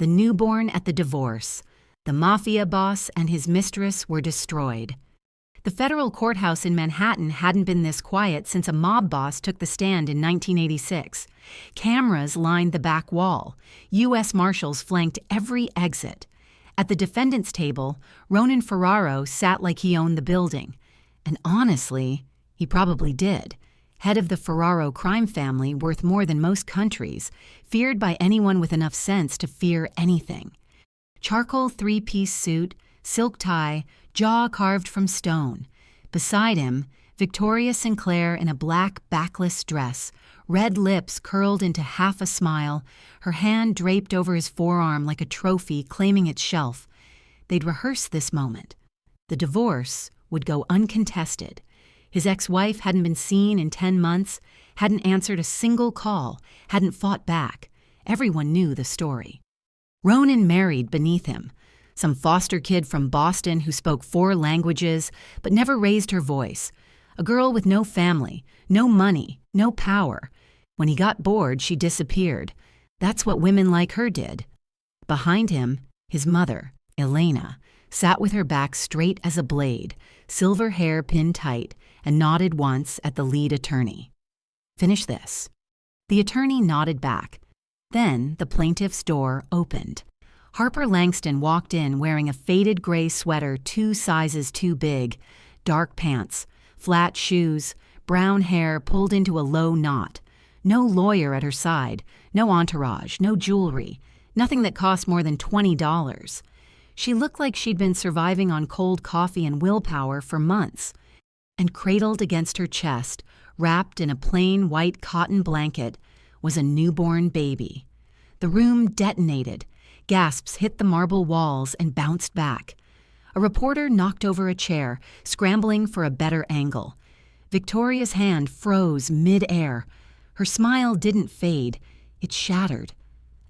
The newborn at the divorce. The Mafia boss and his mistress were destroyed. The federal courthouse in Manhattan hadn't been this quiet since a mob boss took the stand in 1986. Cameras lined the back wall. U.S. Marshals flanked every exit. At the defendant's table, Ronan Ferraro sat like he owned the building. And honestly, he probably did. Head of the Ferraro crime family, worth more than most countries, feared by anyone with enough sense to fear anything. Charcoal three-piece suit, silk tie, jaw carved from stone. Beside him, Victoria Sinclair in a black backless dress, red lips curled into half a smile, her hand draped over his forearm like a trophy claiming its shelf. They'd rehearsed this moment. The divorce would go uncontested. His ex-wife hadn't been seen in 10 months, hadn't answered a single call, hadn't fought back. Everyone knew the story. Ronan married beneath him, some foster kid from Boston who spoke 4 languages but never raised her voice. A girl with no family, no money, no power. When he got bored, she disappeared. That's what women like her did. Behind him, his mother, Elena, sat with her back straight as a blade, silver hair pinned tight, and nodded once at the lead attorney. "Finish this." The attorney nodded back. Then the plaintiff's door opened. Harper Langston walked in wearing a faded gray sweater 2 sizes too big, dark pants, flat shoes, brown hair pulled into a low knot. No lawyer at her side, no entourage, no jewelry, nothing that cost more than $20. She looked like she'd been surviving on cold coffee and willpower for months. And cradled against her chest, wrapped in a plain white cotton blanket, was a newborn baby. The room detonated. Gasps hit the marble walls and bounced back. A reporter knocked over a chair, scrambling for a better angle. Victoria's hand froze mid-air. Her smile didn't fade. It shattered.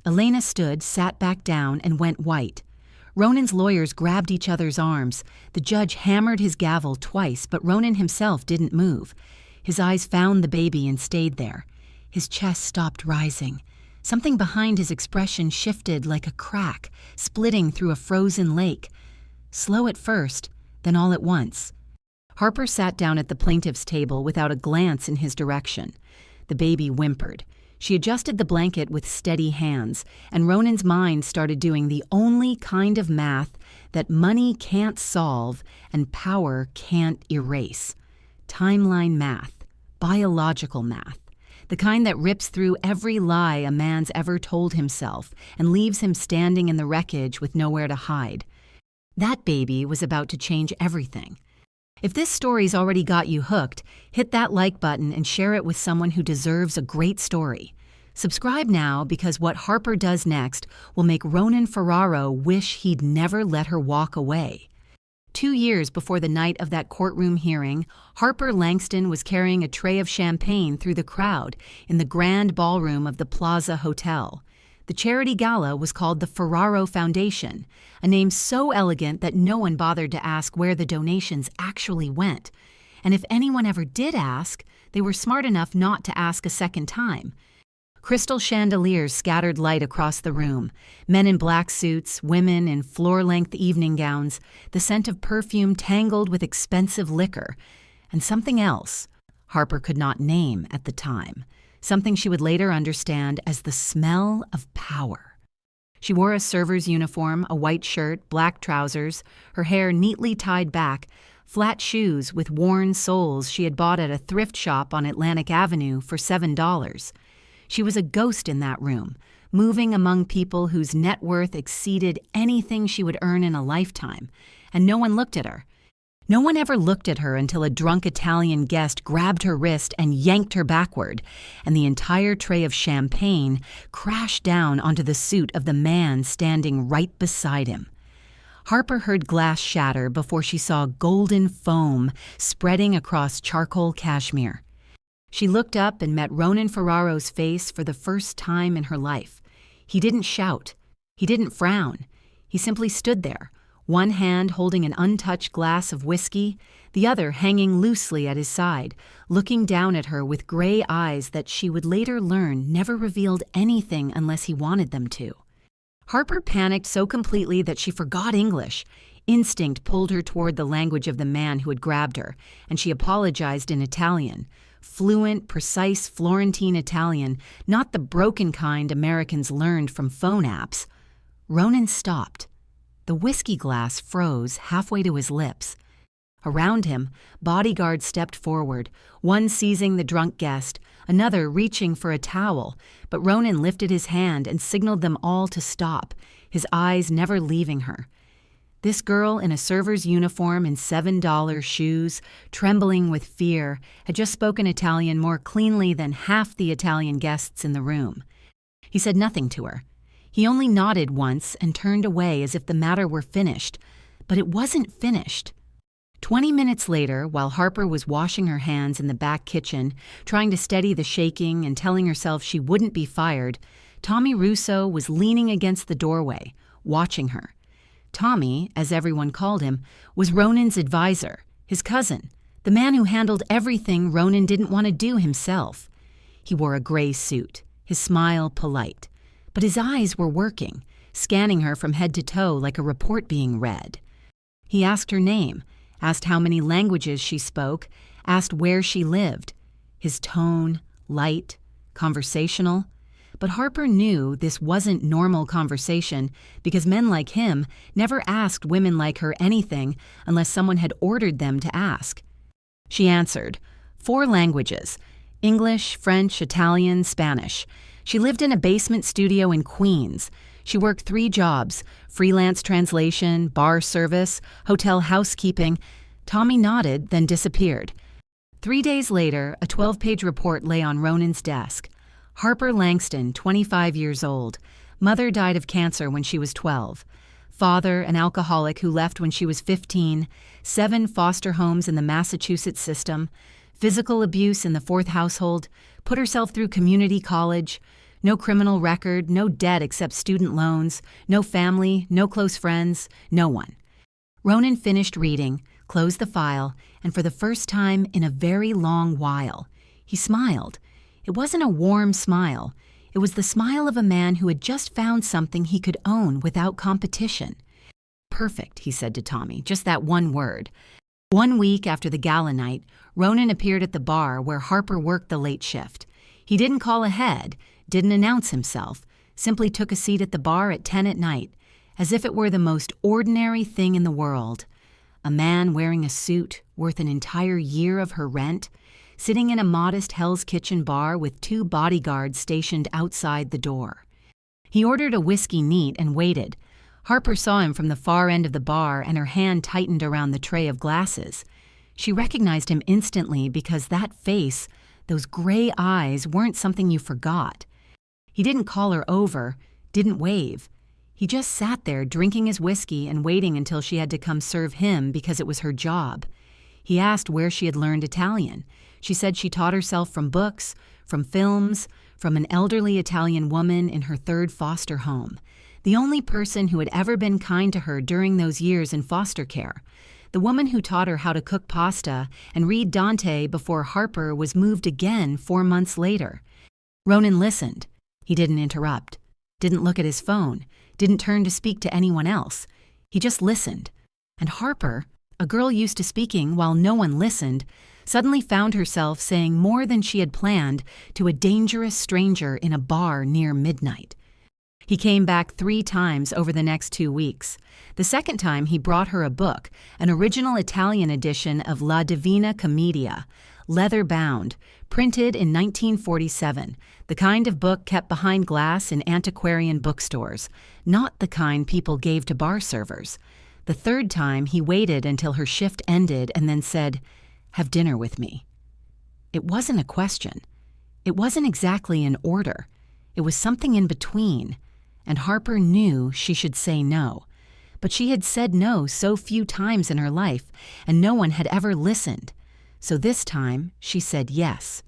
Elena stood, sat back down, and went white. Ronan's lawyers grabbed each other's arms. The judge hammered his gavel twice, but Ronan himself didn't move. His eyes found the baby and stayed there. His chest stopped rising. Something behind his expression shifted like a crack, splitting through a frozen lake. Slow at first, then all at once. Harper sat down at the plaintiff's table without a glance in his direction. The baby whimpered. She adjusted the blanket with steady hands, and Ronan's mind started doing the only kind of math that money can't solve and power can't erase. Timeline math, biological math, the kind that rips through every lie a man's ever told himself and leaves him standing in the wreckage with nowhere to hide. That baby was about to change everything. If this story's already got you hooked, hit that like button and share it with someone who deserves a great story. Subscribe now because what Harper does next will make Ronan Ferraro wish he'd never let her walk away. 2 years before the night of that courtroom hearing, Harper Langston was carrying a tray of champagne through the crowd in the grand ballroom of the Plaza Hotel. The charity gala was called the Ferraro Foundation, a name so elegant that no one bothered to ask where the donations actually went. And if anyone ever did ask, they were smart enough not to ask a second time. Crystal chandeliers scattered light across the room, men in black suits, women in floor-length evening gowns, the scent of perfume tangled with expensive liquor, and something else Harper could not name at the time. Something she would later understand as the smell of power. She wore a server's uniform, a white shirt, black trousers, her hair neatly tied back, flat shoes with worn soles she had bought at a thrift shop on Atlantic Avenue for $7. She was a ghost in that room, moving among people whose net worth exceeded anything she would earn in a lifetime, and no one looked at her. No one ever looked at her until a drunk Italian guest grabbed her wrist and yanked her backward, and the entire tray of champagne crashed down onto the suit of the man standing right beside him. Harper heard glass shatter before she saw golden foam spreading across charcoal cashmere. She looked up and met Ronan Ferraro's face for the first time in her life. He didn't shout. He didn't frown. He simply stood there, one hand holding an untouched glass of whiskey, the other hanging loosely at his side, looking down at her with gray eyes that she would later learn never revealed anything unless he wanted them to. Harper panicked so completely that she forgot English. Instinct pulled her toward the language of the man who had grabbed her, and she apologized in Italian. Fluent, precise Florentine Italian, not the broken kind Americans learned from phone apps. Ronan stopped. The whiskey glass froze halfway to his lips. Around him, bodyguards stepped forward, one seizing the drunk guest, another reaching for a towel, but Ronan lifted his hand and signaled them all to stop, his eyes never leaving her. This girl in a server's uniform and $7 shoes, trembling with fear, had just spoken Italian more cleanly than half the Italian guests in the room. He said nothing to her. He only nodded once and turned away as if the matter were finished, but it wasn't finished. 20 minutes later, while Harper was washing her hands in the back kitchen, trying to steady the shaking and telling herself she wouldn't be fired, Tommy Russo was leaning against the doorway, watching her. Tommy, as everyone called him, was Ronan's advisor, his cousin, the man who handled everything Ronan didn't want to do himself. He wore a gray suit, his smile polite, but his eyes were working, scanning her from head to toe like a report being read. He asked her name, asked how many languages she spoke, asked where she lived. His tone, light, conversational. But Harper knew this wasn't normal conversation because men like him never asked women like her anything unless someone had ordered them to ask. She answered, 4 languages: English, French, Italian, Spanish. She lived in a basement studio in Queens. She worked 3 jobs: freelance translation, bar service, hotel housekeeping. Tommy nodded, then disappeared. 3 days later, a 12-page report lay on Ronan's desk. Harper Langston, 25 years old. Mother died of cancer when she was 12. Father, an alcoholic who left when she was 15. 7 foster homes in the Massachusetts system. Physical abuse in the 4th household. Put herself through community college. No criminal record, no debt except student loans. No family, no close friends, no one. Ronan finished reading, closed the file, and for the first time in a very long while, he smiled. It wasn't a warm smile. It was the smile of a man who had just found something he could own without competition. Perfect, he said to Tommy, just that one word. 1 week after the gala night, Ronan appeared at the bar where Harper worked the late shift. He didn't call ahead, didn't announce himself, simply took a seat at the bar at 10 at night, as if it were the most ordinary thing in the world. A man wearing a suit worth an entire year of her rent, sitting in a modest Hell's Kitchen bar with 2 bodyguards stationed outside the door. He ordered a whiskey neat and waited. Harper saw him from the far end of the bar and her hand tightened around the tray of glasses. She recognized him instantly because that face, those gray eyes, weren't something you forgot. He didn't call her over, didn't wave. He just sat there drinking his whiskey and waiting until she had to come serve him because it was her job. He asked where she had learned Italian. She said she taught herself from books, from films, from an elderly Italian woman in her 3rd foster home, the only person who had ever been kind to her during those years in foster care, the woman who taught her how to cook pasta and read Dante before Harper was moved again 4 months later. Ronan listened. He didn't interrupt, didn't look at his phone, didn't turn to speak to anyone else. He just listened. And Harper, a girl used to speaking while no one listened, suddenly found herself saying more than she had planned to a dangerous stranger in a bar near midnight. He came back 3 times over the next 2 weeks. The second time he brought her a book, an original Italian edition of La Divina Commedia, leather-bound, printed in 1947, the kind of book kept behind glass in antiquarian bookstores, not the kind people gave to bar servers. The third time he waited until her shift ended and then said, "Have dinner with me." It wasn't a question. It wasn't exactly an order. It was something in between, and Harper knew she should say no. But she had said no so few times in her life, and no one had ever listened. So this time, she said yes.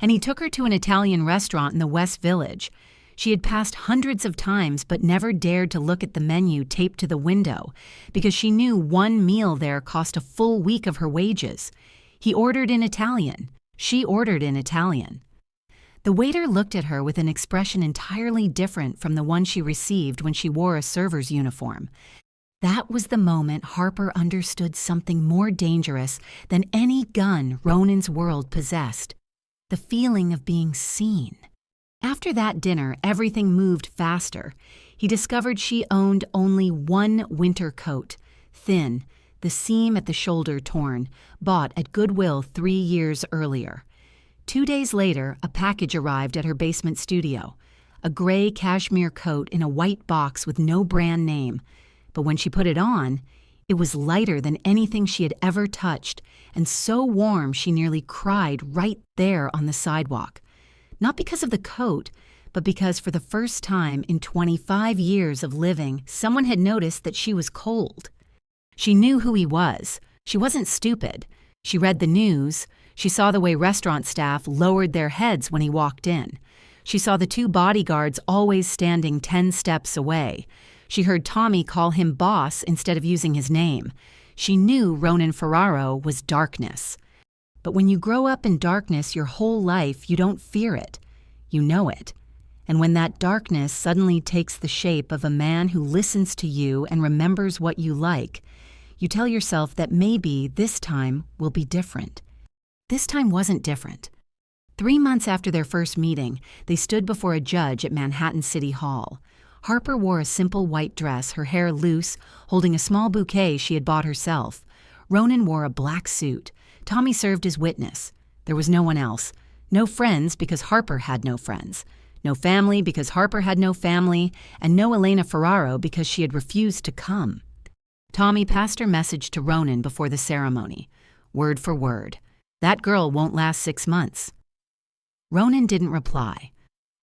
And he took her to an Italian restaurant in the West Village. She had passed hundreds of times but never dared to look at the menu taped to the window because she knew one meal there cost a full week of her wages. He ordered in Italian. She ordered in Italian. The waiter looked at her with an expression entirely different from the one she received when she wore a server's uniform. That was the moment Harper understood something more dangerous than any gun Ronan's world possessed: the feeling of being seen. After that dinner, everything moved faster. He discovered she owned only one winter coat, thin, the seam at the shoulder torn, bought at Goodwill 3 years earlier. 2 days later, a package arrived at her basement studio, a gray cashmere coat in a white box with no brand name. But when she put it on, it was lighter than anything she had ever touched, and so warm she nearly cried right there on the sidewalk. Not because of the coat, but because for the first time in 25 years of living, someone had noticed that she was cold. She knew who he was. She wasn't stupid. She read the news. She saw the way restaurant staff lowered their heads when he walked in. She saw the 2 bodyguards always standing 10 steps away. She heard Tommy call him boss instead of using his name. She knew Ronan Ferraro was darkness. But when you grow up in darkness your whole life, you don't fear it. You know it. And when that darkness suddenly takes the shape of a man who listens to you and remembers what you like, you tell yourself that maybe this time will be different. This time wasn't different. 3 months after their first meeting, they stood before a judge at Manhattan City Hall. Harper wore a simple white dress, her hair loose, holding a small bouquet she had bought herself. Ronan wore a black suit. Tommy served as witness. There was no one else. No friends because Harper had no friends. No family because Harper had no family, and no Elena Ferraro because she had refused to come. Tommy passed her message to Ronan before the ceremony, word for word. That girl won't last 6 months. Ronan didn't reply.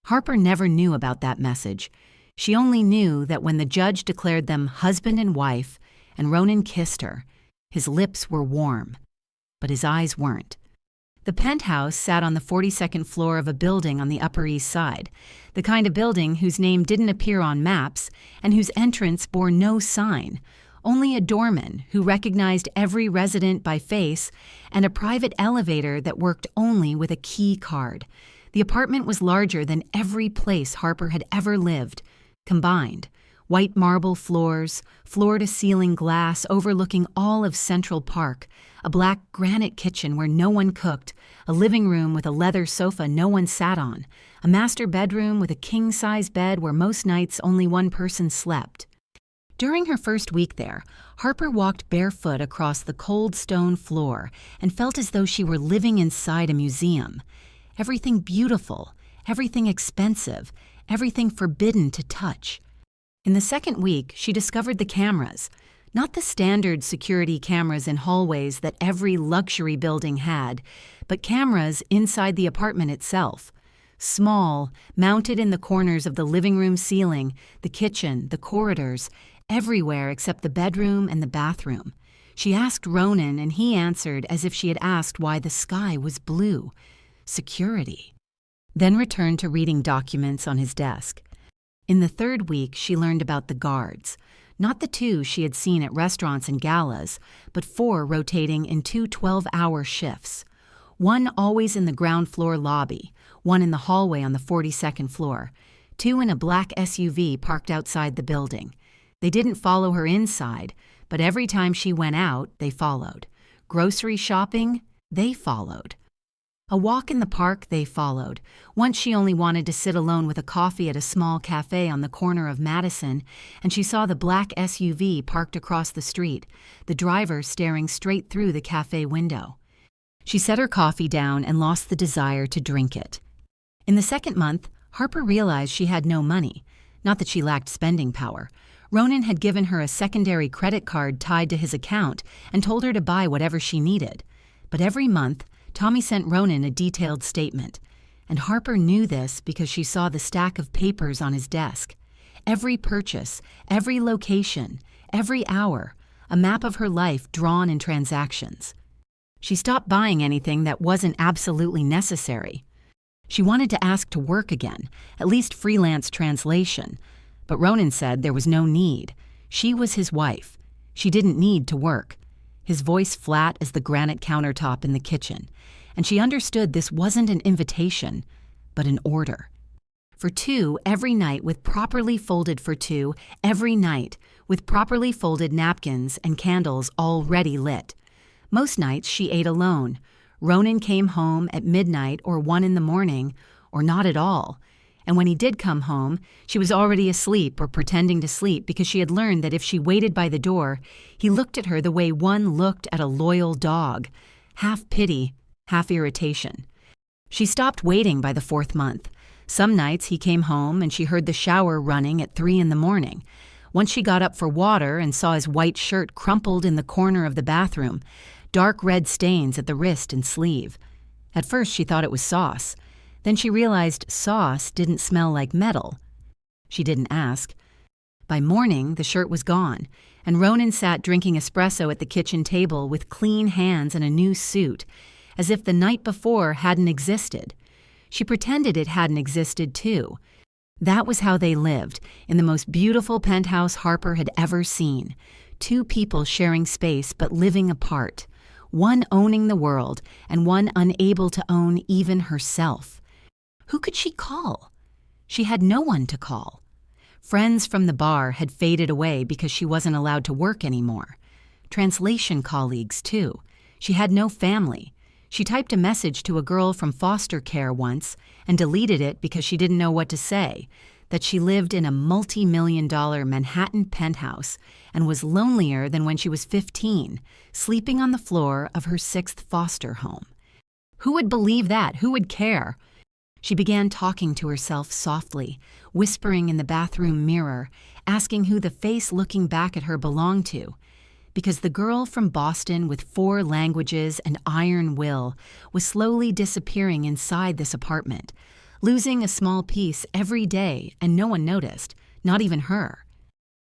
Harper never knew about that message. She only knew that when the judge declared them husband and wife, and Ronan kissed her, his lips were warm, but his eyes weren't. The penthouse sat on the 42nd floor of a building on the Upper East Side, the kind of building whose name didn't appear on maps and whose entrance bore no sign, only a doorman who recognized every resident by face and a private elevator that worked only with a key card. The apartment was larger than every place Harper had ever lived, combined. White marble floors, floor-to-ceiling glass overlooking all of Central Park, a black granite kitchen where no one cooked, a living room with a leather sofa no one sat on, a master bedroom with a king-size bed where most nights only one person slept. During her first week there, Harper walked barefoot across the cold stone floor and felt as though she were living inside a museum. Everything beautiful, everything expensive, everything forbidden to touch. In the second week, she discovered the cameras, not the standard security cameras in hallways that every luxury building had, but cameras inside the apartment itself. Small, mounted in the corners of the living room ceiling, the kitchen, the corridors, everywhere except the bedroom and the bathroom. She asked Ronan, and he answered as if she had asked why the sky was blue. Security. Then returned to reading documents on his desk. In the third week, she learned about the guards, not the 2 she had seen at restaurants and galas, but 4 rotating in 2 12-hour shifts. One always in the ground floor lobby, one in the hallway on the 42nd floor, 2 in a black SUV parked outside the building. They didn't follow her inside, but every time she went out, they followed. Grocery shopping, they followed. A walk in the park, they followed. Once she only wanted to sit alone with a coffee at a small cafe on the corner of Madison, and she saw the black SUV parked across the street, the driver staring straight through the cafe window. She set her coffee down and lost the desire to drink it. In the second month, Harper realized she had no money. Not that she lacked spending power. Ronan had given her a secondary credit card tied to his account and told her to buy whatever she needed. But every month, Tommy sent Ronan a detailed statement, and Harper knew this because she saw the stack of papers on his desk. Every purchase, every location, every hour, a map of her life drawn in transactions. She stopped buying anything that wasn't absolutely necessary. She wanted to ask to work again, at least freelance translation, but Ronan said there was no need. She was his wife. She didn't need to work. His voice flat as the granite countertop in the kitchen, and she understood this wasn't an invitation, but an order. For two every night with properly folded for two every night with properly folded napkins and candles already lit. Most nights she ate alone. Ronan came home at midnight or 1 in the morning, or not at all. And when he did come home, she was already asleep or pretending to sleep because she had learned that if she waited by the door, he looked at her the way one looked at a loyal dog, half pity, half irritation. She stopped waiting by the 4th month. Some nights he came home and she heard the shower running at 3 in the morning. Once she got up for water and saw his white shirt crumpled in the corner of the bathroom, dark red stains at the wrist and sleeve. At first she thought it was sauce. Then she realized sauce didn't smell like metal. She didn't ask. By morning, the shirt was gone, and Ronan sat drinking espresso at the kitchen table with clean hands and a new suit, as if the night before hadn't existed. She pretended it hadn't existed, too. That was how they lived, in the most beautiful penthouse Harper had ever seen. 2 people sharing space but living apart. One owning the world, and one unable to own even herself. Who could she call? She had no one to call. Friends from the bar had faded away because she wasn't allowed to work anymore. Translation colleagues, too. She had no family. She typed a message to a girl from foster care once and deleted it because she didn't know what to say, that she lived in a multi-million-dollar Manhattan penthouse and was lonelier than when she was 15, sleeping on the floor of her 6th foster home. Who would believe that? Who would care? She began talking to herself softly, whispering in the bathroom mirror, asking who the face looking back at her belonged to. Because the girl from Boston with 4 languages and iron will was slowly disappearing inside this apartment, losing a small piece every day, and no one noticed, not even her.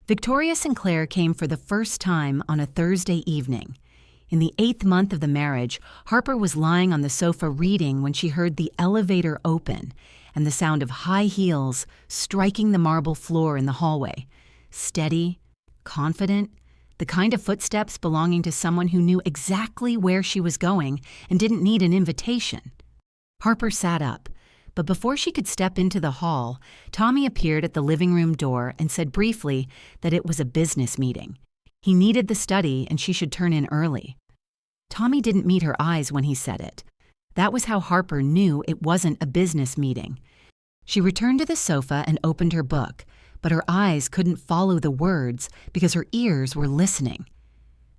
Victoria Sinclair came for the first time on a Thursday evening. In the 8th month of the marriage, Harper was lying on the sofa reading when she heard the elevator open and the sound of high heels striking the marble floor in the hallway. Steady, confident, the kind of footsteps belonging to someone who knew exactly where she was going and didn't need an invitation. Harper sat up, but before she could step into the hall, Tommy appeared at the living room door and said briefly that it was a business meeting. He needed the study and she should turn in early. Tommy didn't meet her eyes when he said it. That was how Harper knew it wasn't a business meeting. She returned to the sofa and opened her book, but her eyes couldn't follow the words because her ears were listening.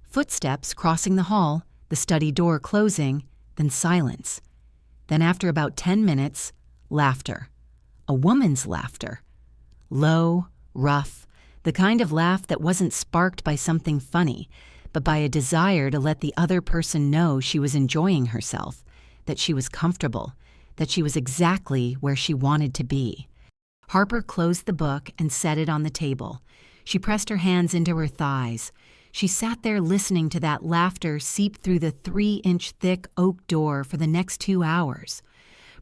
Footsteps crossing the hall, the study door closing, then silence. Then after about 10 minutes, laughter. A woman's laughter. Low, rough, the kind of laugh that wasn't sparked by something funny, but by a desire to let the other person know she was enjoying herself, that she was comfortable, that she was exactly where she wanted to be. Harper closed the book and set it on the table. She pressed her hands into her thighs. She sat there listening to that laughter seep through the 3-inch thick oak door for the next 2 hours.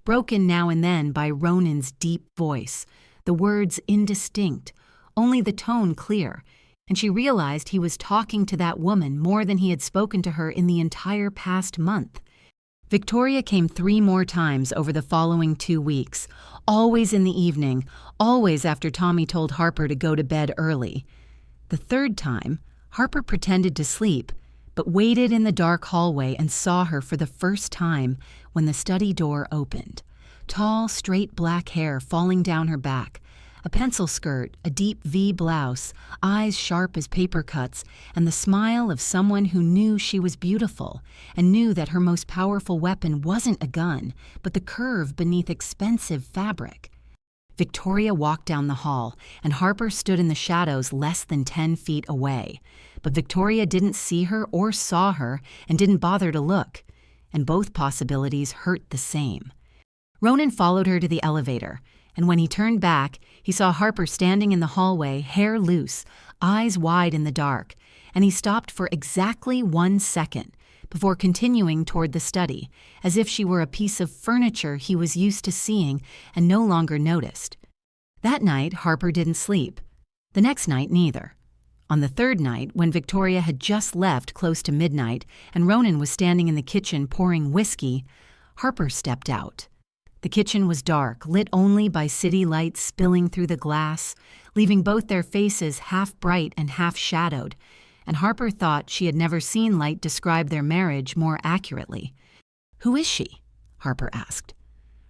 Broken now and then by Ronan's deep voice, the words indistinct, only the tone clear, and she realized he was talking to that woman more than he had spoken to her in the entire past month. Victoria came 3 more times over the following 2 weeks, always in the evening, always after Tommy told Harper to go to bed early. The 3rd time, Harper pretended to sleep, but waited in the dark hallway and saw her for the first time when the study door opened. Tall, straight black hair falling down her back, a pencil skirt, a deep V blouse, eyes sharp as paper cuts, and the smile of someone who knew she was beautiful and knew that her most powerful weapon wasn't a gun, but the curve beneath expensive fabric. Victoria walked down the hall, and Harper stood in the shadows less than 10 feet away. But Victoria didn't see her or saw her and didn't bother to look, and both possibilities hurt the same. Ronan followed her to the elevator, and when he turned back, he saw Harper standing in the hallway, hair loose, eyes wide in the dark, and he stopped for exactly 1 second before continuing toward the study, as if she were a piece of furniture he was used to seeing and no longer noticed. That night, Harper didn't sleep. The next night, neither. On the 3rd night, when Victoria had just left close to midnight and Ronan was standing in the kitchen pouring whiskey, Harper stepped out. The kitchen was dark, lit only by city lights spilling through the glass, leaving both their faces half bright and half shadowed, and Harper thought she had never seen light describe their marriage more accurately. "Who is she?" Harper asked.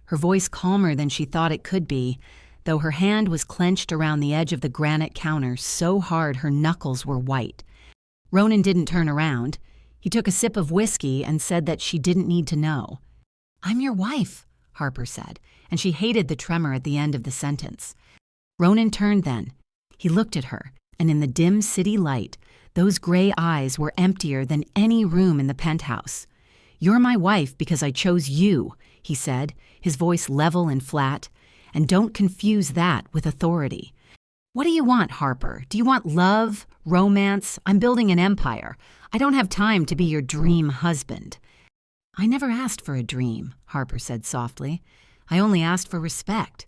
Her voice calmer than she thought it could be, though her hand was clenched around the edge of the granite counter so hard her knuckles were white. Ronan didn't turn around. He took a sip of whiskey and said that she didn't need to know. "I'm your wife," Harper said, and she hated the tremor at the end of the sentence. Ronan turned then. He looked at her, and in the dim city light, those gray eyes were emptier than any room in the penthouse. "You're my wife because I chose you," he said, his voice level and flat, "and don't confuse that with authority. What do you want, Harper? Do you want love, romance? I'm building an empire. I don't have time to be your dream husband." "I never asked for a dream," Harper said softly. "I only asked for respect."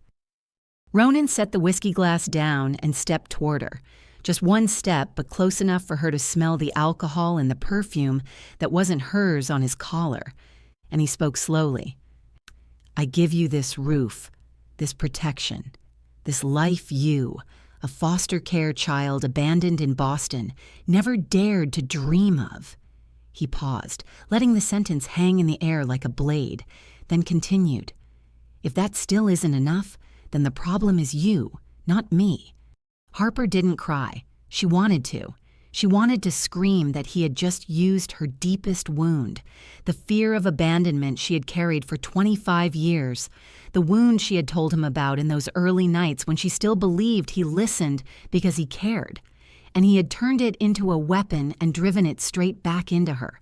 Ronan set the whiskey glass down and stepped toward her. Just one step, but close enough for her to smell the alcohol and the perfume that wasn't hers on his collar. And he spoke slowly. "I give you this roof, this protection, this life you, a foster care child abandoned in Boston, never dared to dream of." He paused, letting the sentence hang in the air like a blade, then continued. "If that still isn't enough, then the problem is you, not me." Harper didn't cry. She wanted to. She wanted to scream that he had just used her deepest wound, the fear of abandonment she had carried for 25 years, the wound she had told him about in those early nights when she still believed he listened because he cared, and he had turned it into a weapon and driven it straight back into her.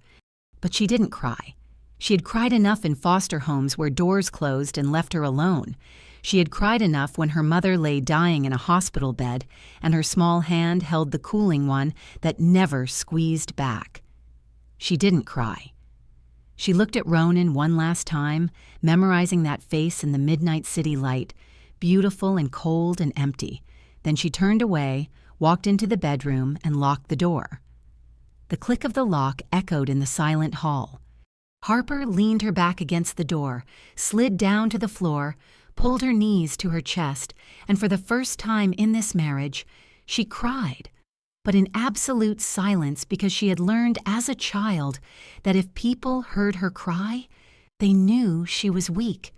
But she didn't cry. She had cried enough in foster homes where doors closed and left her alone. She had cried enough when her mother lay dying in a hospital bed and her small hand held the cooling one that never squeezed back. She didn't cry. She looked at Ronan one last time, memorizing that face in the midnight city light, beautiful and cold and empty. Then she turned away, walked into the bedroom, and locked the door. The click of the lock echoed in the silent hall. Harper leaned her back against the door, slid down to the floor, pulled her knees to her chest, and for the first time in this marriage, she cried, but in absolute silence because she had learned as a child that if people heard her cry, they knew she was weak,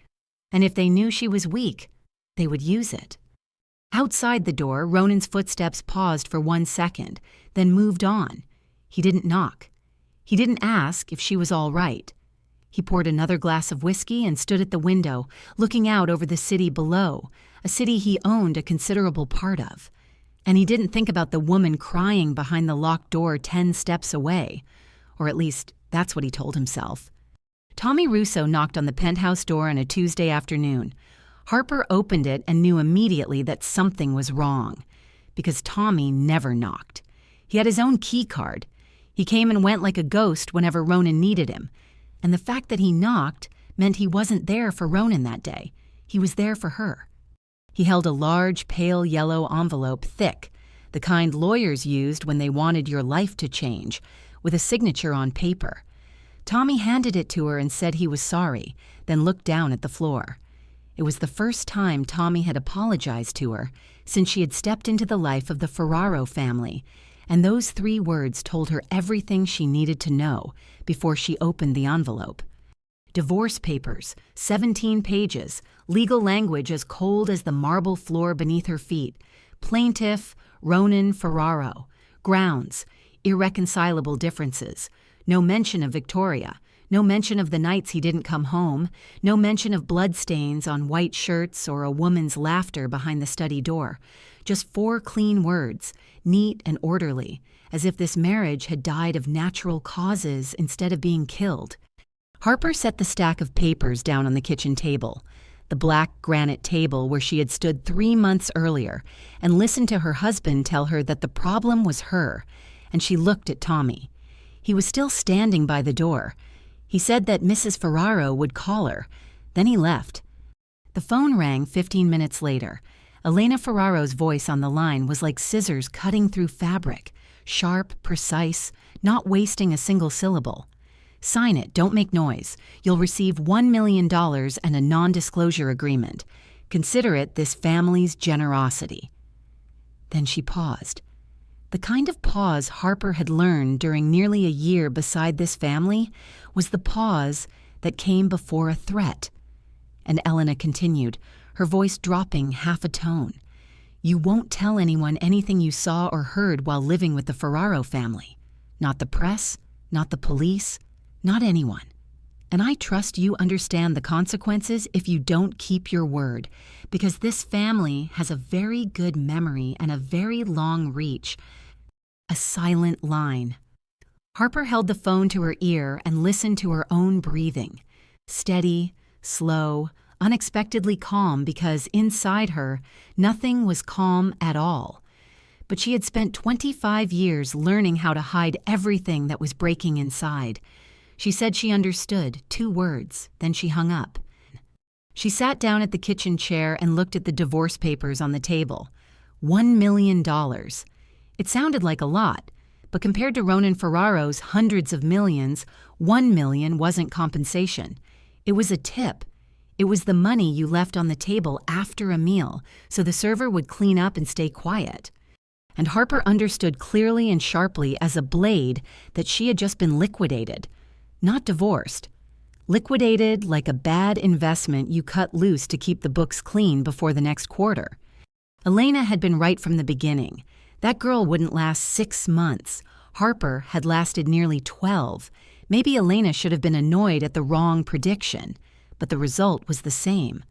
and if they knew she was weak, they would use it. Outside the door, Ronan's footsteps paused for 1 second, then moved on. He didn't knock. He didn't ask if she was all right. He poured another glass of whiskey and stood at the window, looking out over the city below, a city he owned a considerable part of. And he didn't think about the woman crying behind the locked door 10 steps away. Or at least, that's what he told himself. Tommy Russo knocked on the penthouse door on a Tuesday afternoon. Harper opened it and knew immediately that something was wrong, because Tommy never knocked. He had his own key card. He came and went like a ghost whenever Ronan needed him. And the fact that he knocked meant he wasn't there for Ronan that day. He was there for her. He held a large, pale yellow envelope, thick, the kind lawyers used when they wanted your life to change, with a signature on paper. Tommy handed it to her and said he was sorry, then looked down at the floor. It was the first time Tommy had apologized to her since she had stepped into the life of the Ferraro family, and those 3 words told her everything she needed to know before she opened the envelope. Divorce papers, 17 pages, legal language as cold as the marble floor beneath her feet, plaintiff Ronan Ferraro, grounds, irreconcilable differences, no mention of Victoria, no mention of the nights he didn't come home, no mention of bloodstains on white shirts or a woman's laughter behind the study door. Just 4 clean words, neat and orderly, as if this marriage had died of natural causes instead of being killed. Harper set the stack of papers down on the kitchen table, the black granite table where she had stood 3 months earlier, and listened to her husband tell her that the problem was her, and she looked at Tommy. He was still standing by the door. He said that Mrs. Ferraro would call her. Then he left. The phone rang 15 minutes later. Elena Ferraro's voice on the line was like scissors cutting through fabric, sharp, precise, not wasting a single syllable. Sign it, don't make noise. You'll receive $1 million and a non-disclosure agreement. Consider it this family's generosity." Then she paused. The kind of pause Harper had learned during nearly a year beside this family was the pause that came before a threat. And Elena continued, her voice dropping half a tone. "You won't tell anyone anything you saw or heard while living with the Ferraro family. Not the press, not the police, not anyone. And I trust you understand the consequences if you don't keep your word, because this family has a very good memory and a very long reach. A silent line." Harper held the phone to her ear and listened to her own breathing. Steady, slow, unexpectedly calm, because inside her, nothing was calm at all. But she had spent 25 years learning how to hide everything that was breaking inside. She said she understood 2 words, then she hung up. She sat down at the kitchen chair and looked at the divorce papers on the table. $1 million. It sounded like a lot, but compared to Ronan Ferraro's hundreds of millions, $1 million wasn't compensation. It was a tip. It was the money you left on the table after a meal, so the server would clean up and stay quiet. And Harper understood clearly and sharply as a blade that she had just been liquidated. Not divorced. Liquidated like a bad investment you cut loose to keep the books clean before the next quarter. Elena had been right from the beginning. That girl wouldn't last 6 months. Harper had lasted nearly 12. Maybe Elena should have been annoyed at the wrong prediction, but the result was the same.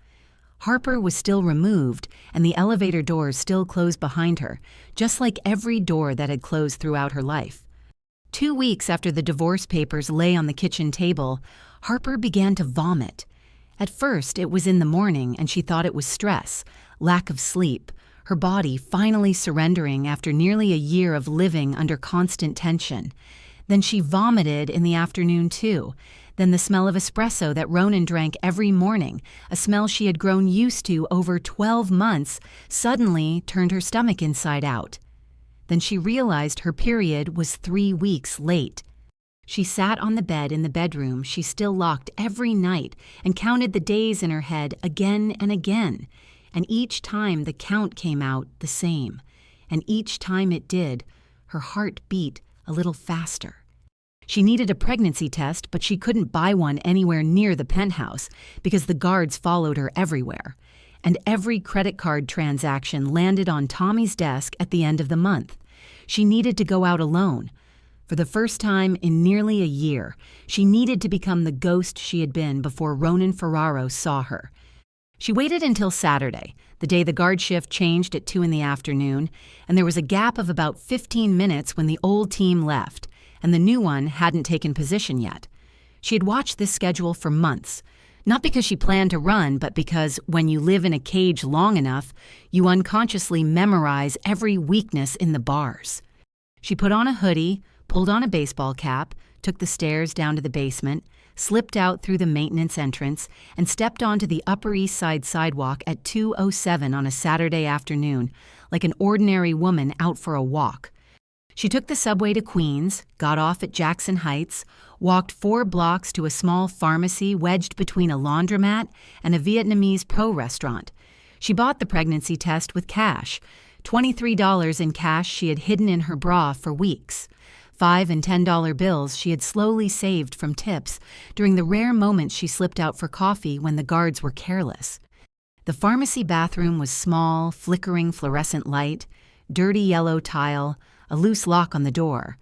Harper was still removed, and the elevator doors still closed behind her, just like every door that had closed throughout her life. 2 weeks after the divorce papers lay on the kitchen table, Harper began to vomit. At first, it was in the morning, and she thought it was stress, lack of sleep, her body finally surrendering after nearly a year of living under constant tension. Then she vomited in the afternoon, too. Then the smell of espresso that Ronan drank every morning, a smell she had grown used to over 12 months, suddenly turned her stomach inside out. Then she realized her period was 3 weeks late. She sat on the bed in the bedroom she still locked every night and counted the days in her head again and again. And each time the count came out the same. And each time it did, her heart beat a little faster. She needed a pregnancy test, but she couldn't buy one anywhere near the penthouse because the guards followed her everywhere. And every credit card transaction landed on Tommy's desk at the end of the month. She needed to go out alone. For the first time in nearly a year, she needed to become the ghost she had been before Ronan Ferraro saw her. She waited until Saturday, the day the guard shift changed at 2 in the afternoon, and there was a gap of about 15 minutes when the old team left, and the new one hadn't taken position yet. She had watched this schedule for months, not because she planned to run, but because when you live in a cage long enough, you unconsciously memorize every weakness in the bars. She put on a hoodie, pulled on a baseball cap, took the stairs down to the basement, slipped out through the maintenance entrance, and stepped onto the Upper East Side sidewalk at 2:07 on a Saturday afternoon, like an ordinary woman out for a walk. She took the subway to Queens, got off at Jackson Heights, walked 4 blocks to a small pharmacy wedged between a laundromat and a Vietnamese po restaurant. She bought the pregnancy test with cash, $23 in cash she had hidden in her bra for weeks. $5 and $10 bills she had slowly saved from tips during the rare moments she slipped out for coffee when the guards were careless. The pharmacy bathroom was small, flickering fluorescent light, dirty yellow tile, a loose lock on the door.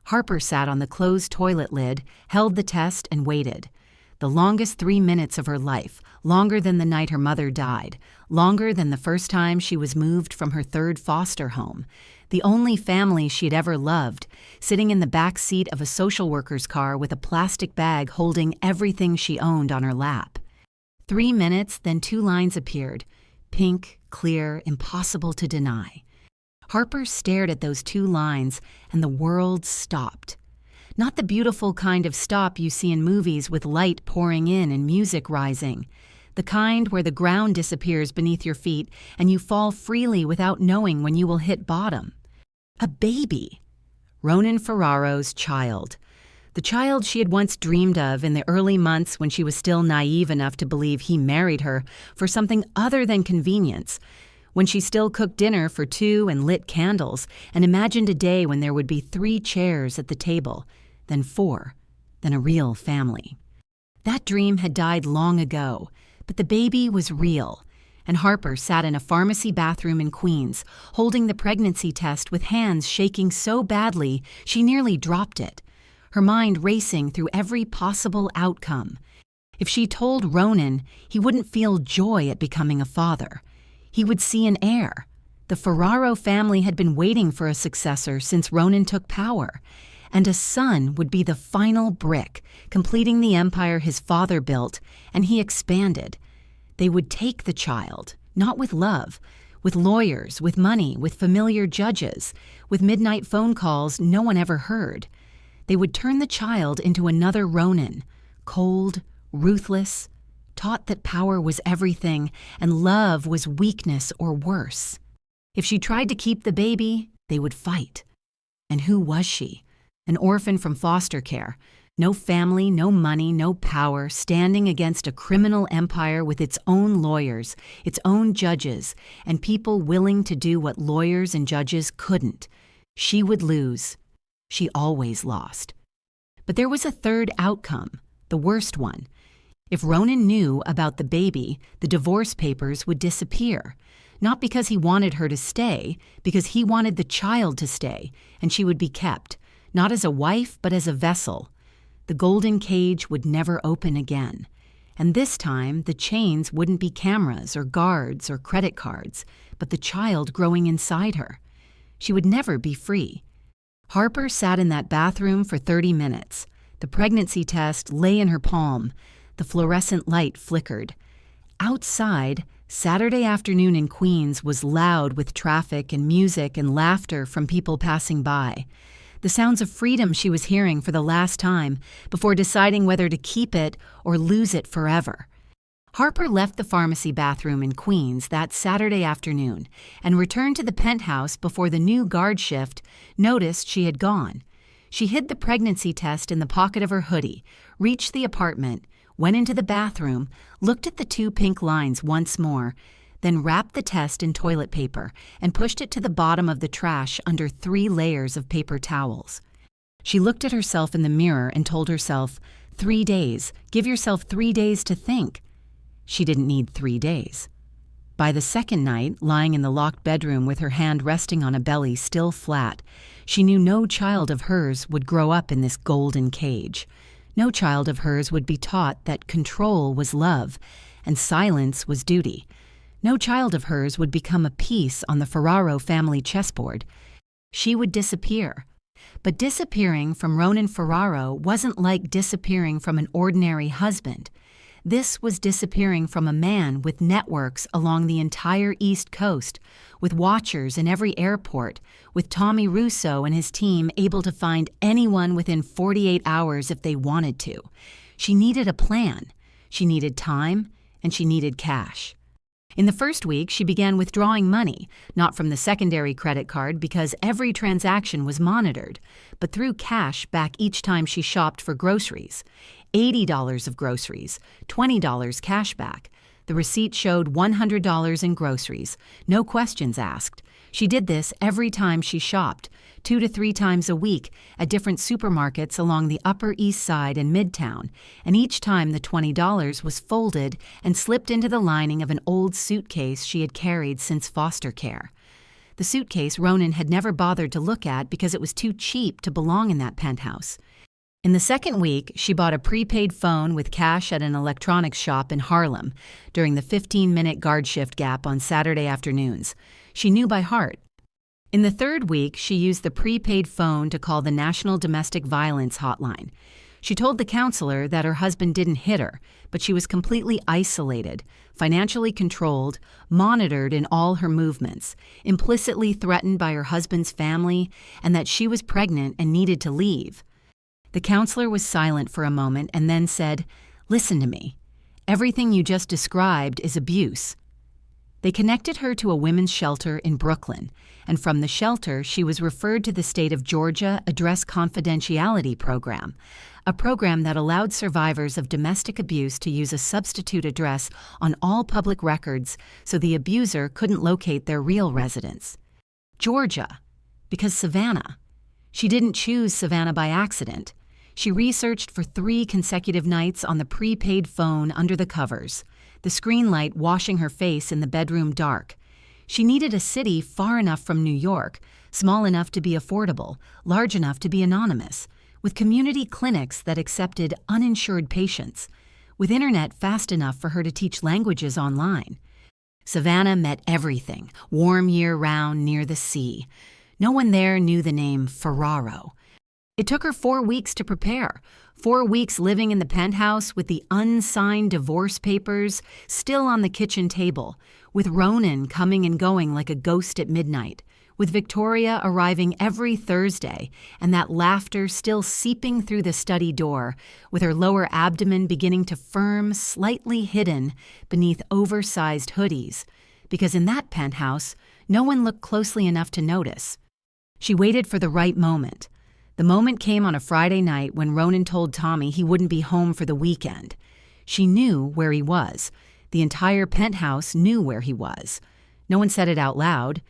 Harper sat on the closed toilet lid, held the test, and waited. The longest 3 minutes of her life, longer than the night her mother died, longer than the first time she was moved from her 3rd foster home. The only family she'd ever loved, sitting in the back seat of a social worker's car with a plastic bag holding everything she owned on her lap. 3 minutes, then 2 lines appeared, pink, clear, impossible to deny. Harper stared at those 2 lines, and the world stopped. Not the beautiful kind of stop you see in movies with light pouring in and music rising. The kind where the ground disappears beneath your feet and you fall freely without knowing when you will hit bottom. A baby. Ronan Ferraro's child. The child she had once dreamed of in the early months when she was still naive enough to believe he married her for something other than convenience, when she still cooked dinner for two and lit candles and imagined a day when there would be 3 chairs at the table, then 4, then a real family. That dream had died long ago, but the baby was real, and Harper sat in a pharmacy bathroom in Queens, holding the pregnancy test with hands shaking so badly she nearly dropped it, her mind racing through every possible outcome. If she told Ronan, he wouldn't feel joy at becoming a father. He would see an heir. The Ferraro family had been waiting for a successor since Ronan took power, and a son would be the final brick, completing the empire his father built, and he expanded. They would take the child, not with love, with lawyers, with money, with familiar judges, with midnight phone calls no one ever heard. They would turn the child into another Ronan, cold, ruthless, taught that power was everything and love was weakness or worse. If she tried to keep the baby, they would fight. And who was she? An orphan from foster care. No family, no money, no power, standing against a criminal empire with its own lawyers, its own judges, and people willing to do what lawyers and judges couldn't. She would lose. She always lost. But there was a third outcome, the worst one. If Ronan knew about the baby, the divorce papers would disappear. Not because he wanted her to stay, because he wanted the child to stay, and she would be kept, not as a wife, but as a vessel. The golden cage would never open again. And this time, the chains wouldn't be cameras or guards or credit cards, but the child growing inside her. She would never be free. Harper sat in that bathroom for 30 minutes. The pregnancy test lay in her palm. The fluorescent light flickered. Outside, Saturday afternoon in Queens was loud with traffic and music and laughter from people passing by. The sounds of freedom she was hearing for the last time before deciding whether to keep it or lose it forever. Harper left the pharmacy bathroom in Queens that Saturday afternoon and returned to the penthouse before the new guard shift noticed she had gone. She hid the pregnancy test in the pocket of her hoodie, reached the apartment, went into the bathroom, looked at the 2 pink lines once more, then wrapped the test in toilet paper and pushed it to the bottom of the trash under 3 layers of paper towels. She looked at herself in the mirror and told herself, 3 days, give yourself 3 days to think. She didn't need 3 days. By the second night, lying in the locked bedroom with her hand resting on a belly still flat, she knew no child of hers would grow up in this golden cage. No child of hers would be taught that control was love and silence was duty. No child of hers would become a piece on the Ferraro family chessboard. She would disappear. But disappearing from Ronan Ferraro wasn't like disappearing from an ordinary husband. This was disappearing from a man with networks along the entire East Coast, with watchers in every airport, with Tommy Russo and his team able to find anyone within 48 hours if they wanted to. She needed a plan. She needed time, and she needed cash. In the first week, she began withdrawing money, not from the secondary credit card because every transaction was monitored, but threw cash back each time she shopped for groceries. $80 of groceries, $20 cash back. The receipt showed $100 in groceries, no questions asked. She did this every time she shopped, 2 to 3 times a week at different supermarkets along the Upper East Side and Midtown, and each time the $20 was folded and slipped into the lining of an old suitcase she had carried since foster care. The suitcase Ronan had never bothered to look at because it was too cheap to belong in that penthouse. In the second week, she bought a prepaid phone with cash at an electronics shop in Harlem during the 15-minute guard shift gap on Saturday afternoons. She knew by heart. In the third week, she used the prepaid phone to call the National Domestic Violence Hotline. She told the counselor that her husband didn't hit her, but she was completely isolated, financially controlled, monitored in all her movements, implicitly threatened by her husband's family, and that she was pregnant and needed to leave. The counselor was silent for a moment and then said, "Listen to me. Everything you just described is abuse." They connected her to a women's shelter in Brooklyn, and from the shelter she was referred to the state of Georgia Address Confidentiality Program, a program that allowed survivors of domestic abuse to use a substitute address on all public records so the abuser couldn't locate their real residence. Georgia, because Savannah. She didn't choose Savannah by accident. She researched for 3 consecutive nights on the prepaid phone under the covers, the screen light washing her face in the bedroom dark. She needed a city far enough from New York, small enough to be affordable, large enough to be anonymous, with community clinics that accepted uninsured patients, with internet fast enough for her to teach languages online. Savannah met everything, warm year-round near the sea. No one there knew the name Ferraro. It took her 4 weeks to prepare, 4 weeks living in the penthouse with the unsigned divorce papers still on the kitchen table, with Ronan coming and going like a ghost at midnight, with Victoria arriving every Thursday and that laughter still seeping through the study door, with her lower abdomen beginning to firm, slightly hidden beneath oversized hoodies, because in that penthouse, no one looked closely enough to notice. She waited for the right moment. The moment came on a Friday night when Ronan told Tommy he wouldn't be home for the weekend. She knew where he was. The entire penthouse knew where he was. No one said it out loud.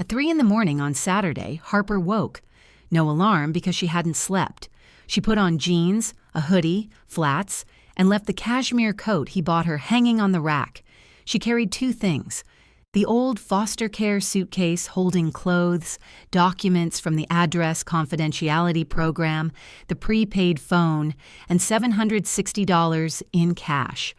At 3 a.m. on Saturday, Harper woke. No alarm because she hadn't slept. She put on jeans, a hoodie, flats, and left the cashmere coat he bought her hanging on the rack. She carried 2 things: the old foster care suitcase holding clothes, documents from the Address Confidentiality Program, the prepaid phone, and $760 in cash,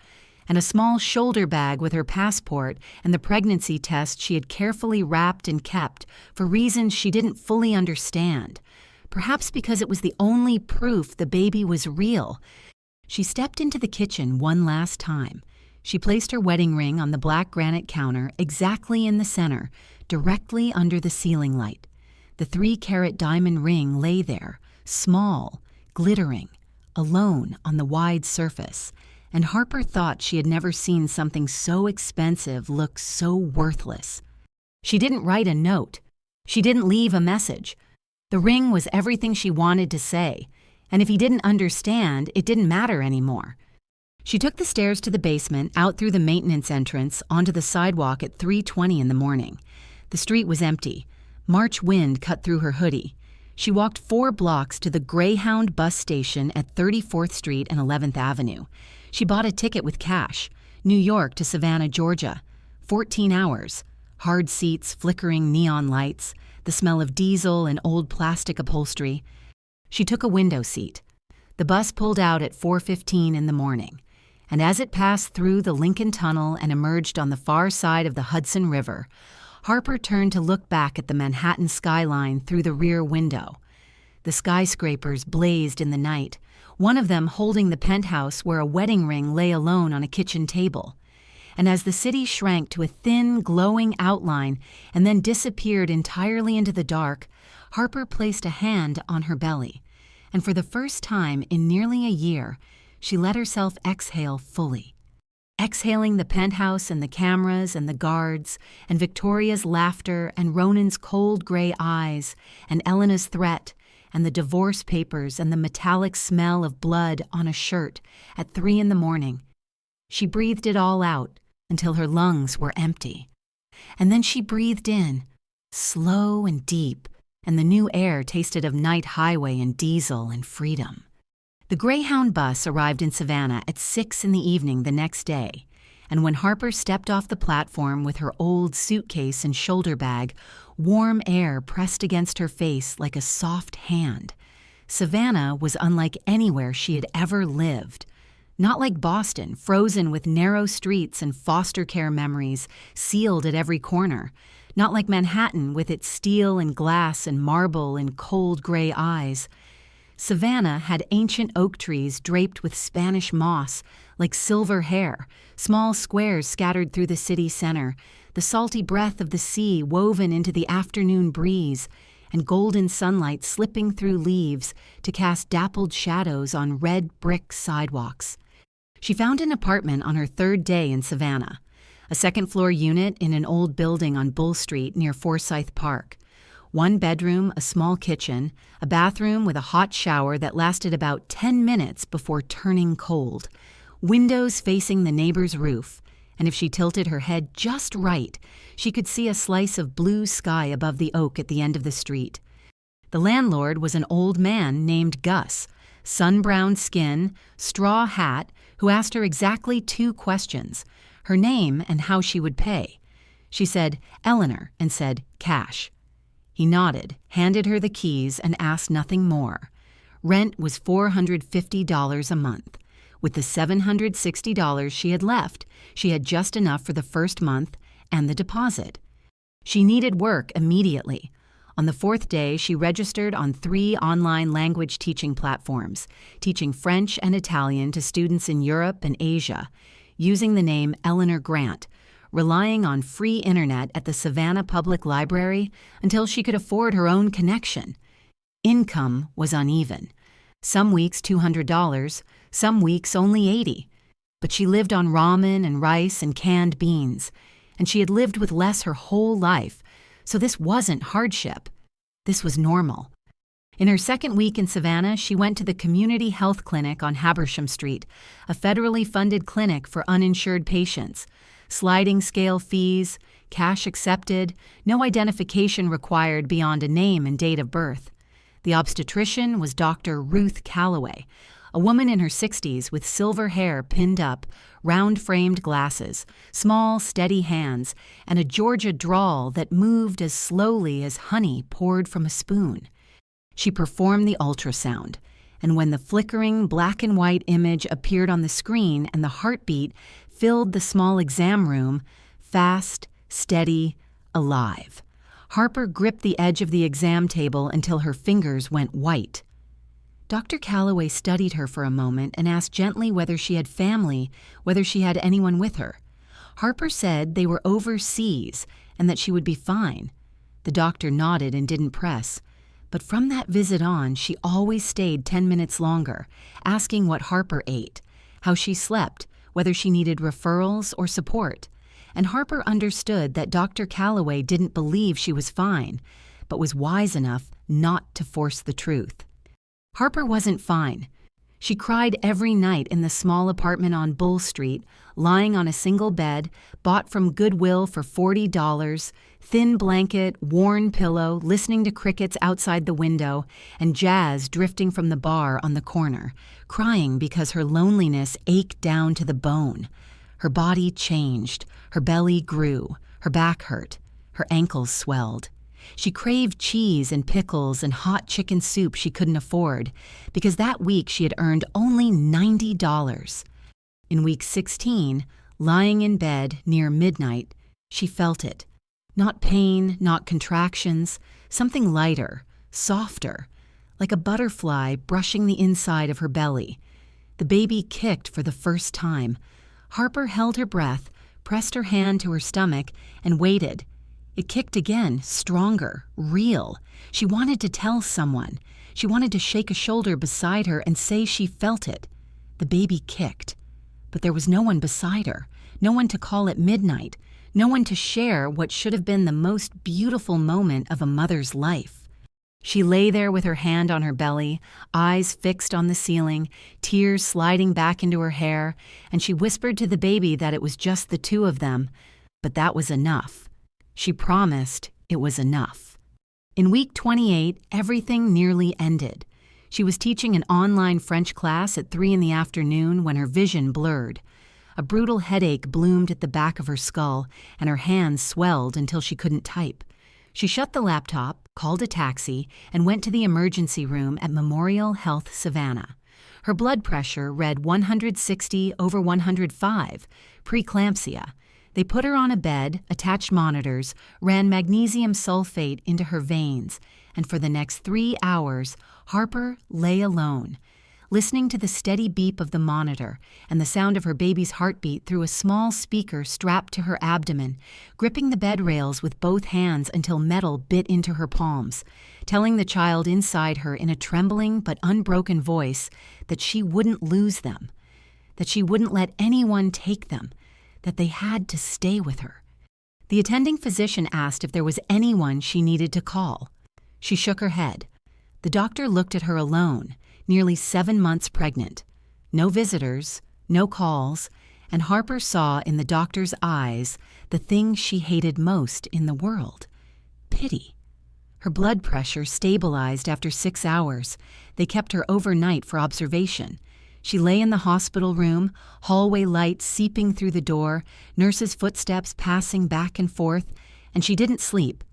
and a small shoulder bag with her passport and the pregnancy test she had carefully wrapped and kept for reasons she didn't fully understand, perhaps because it was the only proof the baby was real. She stepped into the kitchen one last time. She placed her wedding ring on the black granite counter exactly in the center, directly under the ceiling light. The 3-carat diamond ring lay there, small, glittering, alone on the wide surface, and Harper thought she had never seen something so expensive look so worthless. She didn't write a note. She didn't leave a message. The ring was everything she wanted to say, and if he didn't understand, it didn't matter anymore. She took the stairs to the basement, out through the maintenance entrance, onto the sidewalk at 3:20 in the morning. The street was empty. March wind cut through her hoodie. She walked 4 blocks to the Greyhound bus station at 34th Street and 11th Avenue. She bought a ticket with cash, New York to Savannah, Georgia. 14 hours. Hard seats, flickering neon lights, the smell of diesel and old plastic upholstery. She took a window seat. The bus pulled out at 4:15 in the morning, and as it passed through the Lincoln Tunnel and emerged on the far side of the Hudson River, Harper turned to look back at the Manhattan skyline through the rear window. The skyscrapers blazed in the night, one of them holding the penthouse where a wedding ring lay alone on a kitchen table. And as the city shrank to a thin, glowing outline and then disappeared entirely into the dark, Harper placed a hand on her belly, and for the first time in nearly a year, she let herself exhale fully. Exhaling the penthouse and the cameras and the guards and Victoria's laughter and Ronan's cold gray eyes and Elena's threat and the divorce papers and the metallic smell of blood on a shirt at 3 a.m. She breathed it all out until her lungs were empty. And then she breathed in, slow and deep, and the new air tasted of night highway and diesel and freedom. The Greyhound bus arrived in Savannah at 6 p.m. the next day, and when Harper stepped off the platform with her old suitcase and shoulder bag, warm air pressed against her face like a soft hand. Savannah was unlike anywhere she had ever lived. Not like Boston, frozen with narrow streets and foster care memories sealed at every corner. Not like Manhattan with its steel and glass and marble and cold gray eyes. Savannah had ancient oak trees draped with Spanish moss, like silver hair, small squares scattered through the city center, the salty breath of the sea woven into the afternoon breeze, and golden sunlight slipping through leaves to cast dappled shadows on red brick sidewalks. She found an apartment on her 3rd day in Savannah, a second-floor unit in an old building on Bull Street near Forsyth Park. 1 bedroom, a small kitchen, a bathroom with a hot shower that lasted about 10 minutes before turning cold, windows facing the neighbor's roof, and if she tilted her head just right, she could see a slice of blue sky above the oak at the end of the street. The landlord was an old man named Gus, sun-browned skin, straw hat, who asked her exactly 2 questions, her name and how she would pay. She said, "Eleanor," and said, "Cash." He nodded, handed her the keys, and asked nothing more. Rent was $450 a month. With the $760 she had left, she had just enough for the first month and the deposit. She needed work immediately. On the 4th day, she registered on 3 online language teaching platforms, teaching French and Italian to students in Europe and Asia, using the name Eleanor Grant, relying on free internet at the Savannah Public Library until she could afford her own connection. Income was uneven. Some weeks $200, some weeks only $80. But she lived on ramen and rice and canned beans, and she had lived with less her whole life, so this wasn't hardship. This was normal. In her 2nd week in Savannah, she went to the Community Health Clinic on Habersham Street, a federally funded clinic for uninsured patients. Sliding scale fees, cash accepted, no identification required beyond a name and date of birth. The obstetrician was Dr. Ruth Calloway, a woman in her 60s with silver hair pinned up, round-framed glasses, small, steady hands, and a Georgia drawl that moved as slowly as honey poured from a spoon. She performed the ultrasound, and when the flickering black-and-white image appeared on the screen and the heartbeat filled the small exam room, fast, steady, alive. Harper gripped the edge of the exam table until her fingers went white. Dr. Calloway studied her for a moment and asked gently whether she had family, whether she had anyone with her. Harper said they were overseas and that she would be fine. The doctor nodded and didn't press. But from that visit on, she always stayed 10 minutes longer, asking what Harper ate, how she slept, whether she needed referrals or support. And Harper understood that Dr. Calloway didn't believe she was fine, but was wise enough not to force the truth. Harper wasn't fine. She cried every night in the small apartment on Bull Street, lying on a single bed, bought from Goodwill for $40, thin blanket, worn pillow, listening to crickets outside the window, and jazz drifting from the bar on the corner, crying because her loneliness ached down to the bone. Her body changed, her belly grew, her back hurt, her ankles swelled. She craved cheese and pickles and hot chicken soup she couldn't afford, because that week she had earned only $90. In week 16, lying in bed near midnight, she felt it. Not pain, not contractions, something lighter, softer, like a butterfly brushing the inside of her belly. The baby kicked for the first time. Harper held her breath, pressed her hand to her stomach, and waited. It kicked again, stronger, real. She wanted to tell someone. She wanted to shake a shoulder beside her and say she felt it. The baby kicked. But there was no one beside her, no one to call at midnight, no one to share what should have been the most beautiful moment of a mother's life. She lay there with her hand on her belly, eyes fixed on the ceiling, tears sliding back into her hair, and she whispered to the baby that it was just the 2 of them, but that was enough. She promised it was enough. In week 28, everything nearly ended. She was teaching an online French class at 3 in the afternoon when her vision blurred. A brutal headache bloomed at the back of her skull, and her hands swelled until she couldn't type. She shut the laptop, called a taxi, and went to the emergency room at Memorial Health Savannah. Her blood pressure read 160/105, preeclampsia. They put her on a bed, attached monitors, ran magnesium sulfate into her veins, and for the next 3 hours, Harper lay alone, listening to the steady beep of the monitor and the sound of her baby's heartbeat through a small speaker strapped to her abdomen, gripping the bed rails with both hands until metal bit into her palms, telling the child inside her in a trembling but unbroken voice that she wouldn't lose them, that she wouldn't let anyone take them, that they had to stay with her. The attending physician asked if there was anyone she needed to call. She shook her head. The doctor looked at her alone, nearly 7 months pregnant. No visitors, no calls, and Harper saw in the doctor's eyes the thing she hated most in the world: pity. Her blood pressure stabilized after 6 hours. They kept her overnight for observation. She lay in the hospital room, hallway light seeping through the door, nurses' footsteps passing back and forth, and she didn't sleep.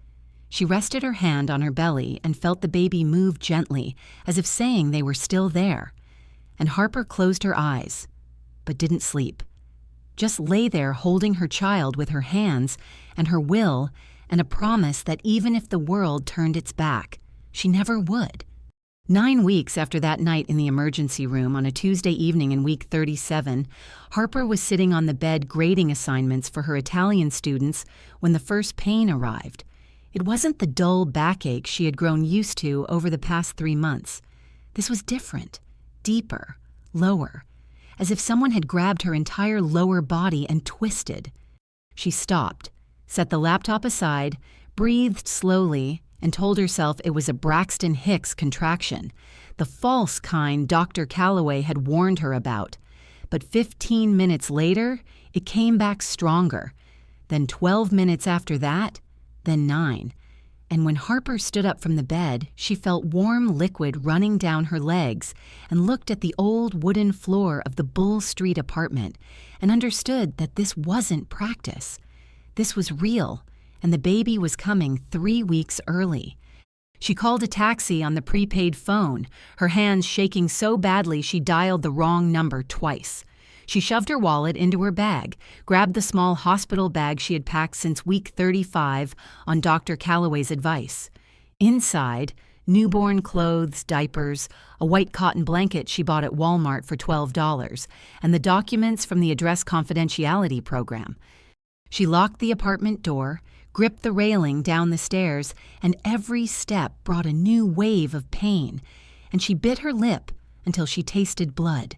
She rested her hand on her belly and felt the baby move gently, as if saying they were still there. And Harper closed her eyes, but didn't sleep. Just lay there holding her child with her hands and her will and a promise that even if the world turned its back, she never would. 9 weeks after that night in the emergency room on a Tuesday evening in week 37, Harper was sitting on the bed grading assignments for her Italian students when the first pain arrived. It wasn't the dull backache she had grown used to over the past 3 months. This was different, deeper, lower, as if someone had grabbed her entire lower body and twisted. She stopped, set the laptop aside, breathed slowly, and told herself it was a Braxton Hicks contraction, the false kind Dr. Calloway had warned her about. But 15 minutes later, it came back stronger. Then 12 minutes after that, then 9. And when Harper stood up from the bed, she felt warm liquid running down her legs and looked at the old wooden floor of the Bull Street apartment and understood that this wasn't practice. This was real, and the baby was coming 3 weeks early. She called a taxi on the prepaid phone, her hands shaking so badly she dialed the wrong number twice. She shoved her wallet into her bag, grabbed the small hospital bag she had packed since week 35 on Dr. Calloway's advice. Inside, newborn clothes, diapers, a white cotton blanket she bought at Walmart for $12, and the documents from the address confidentiality program. She locked the apartment door, gripped the railing down the stairs, and every step brought a new wave of pain, and she bit her lip until she tasted blood.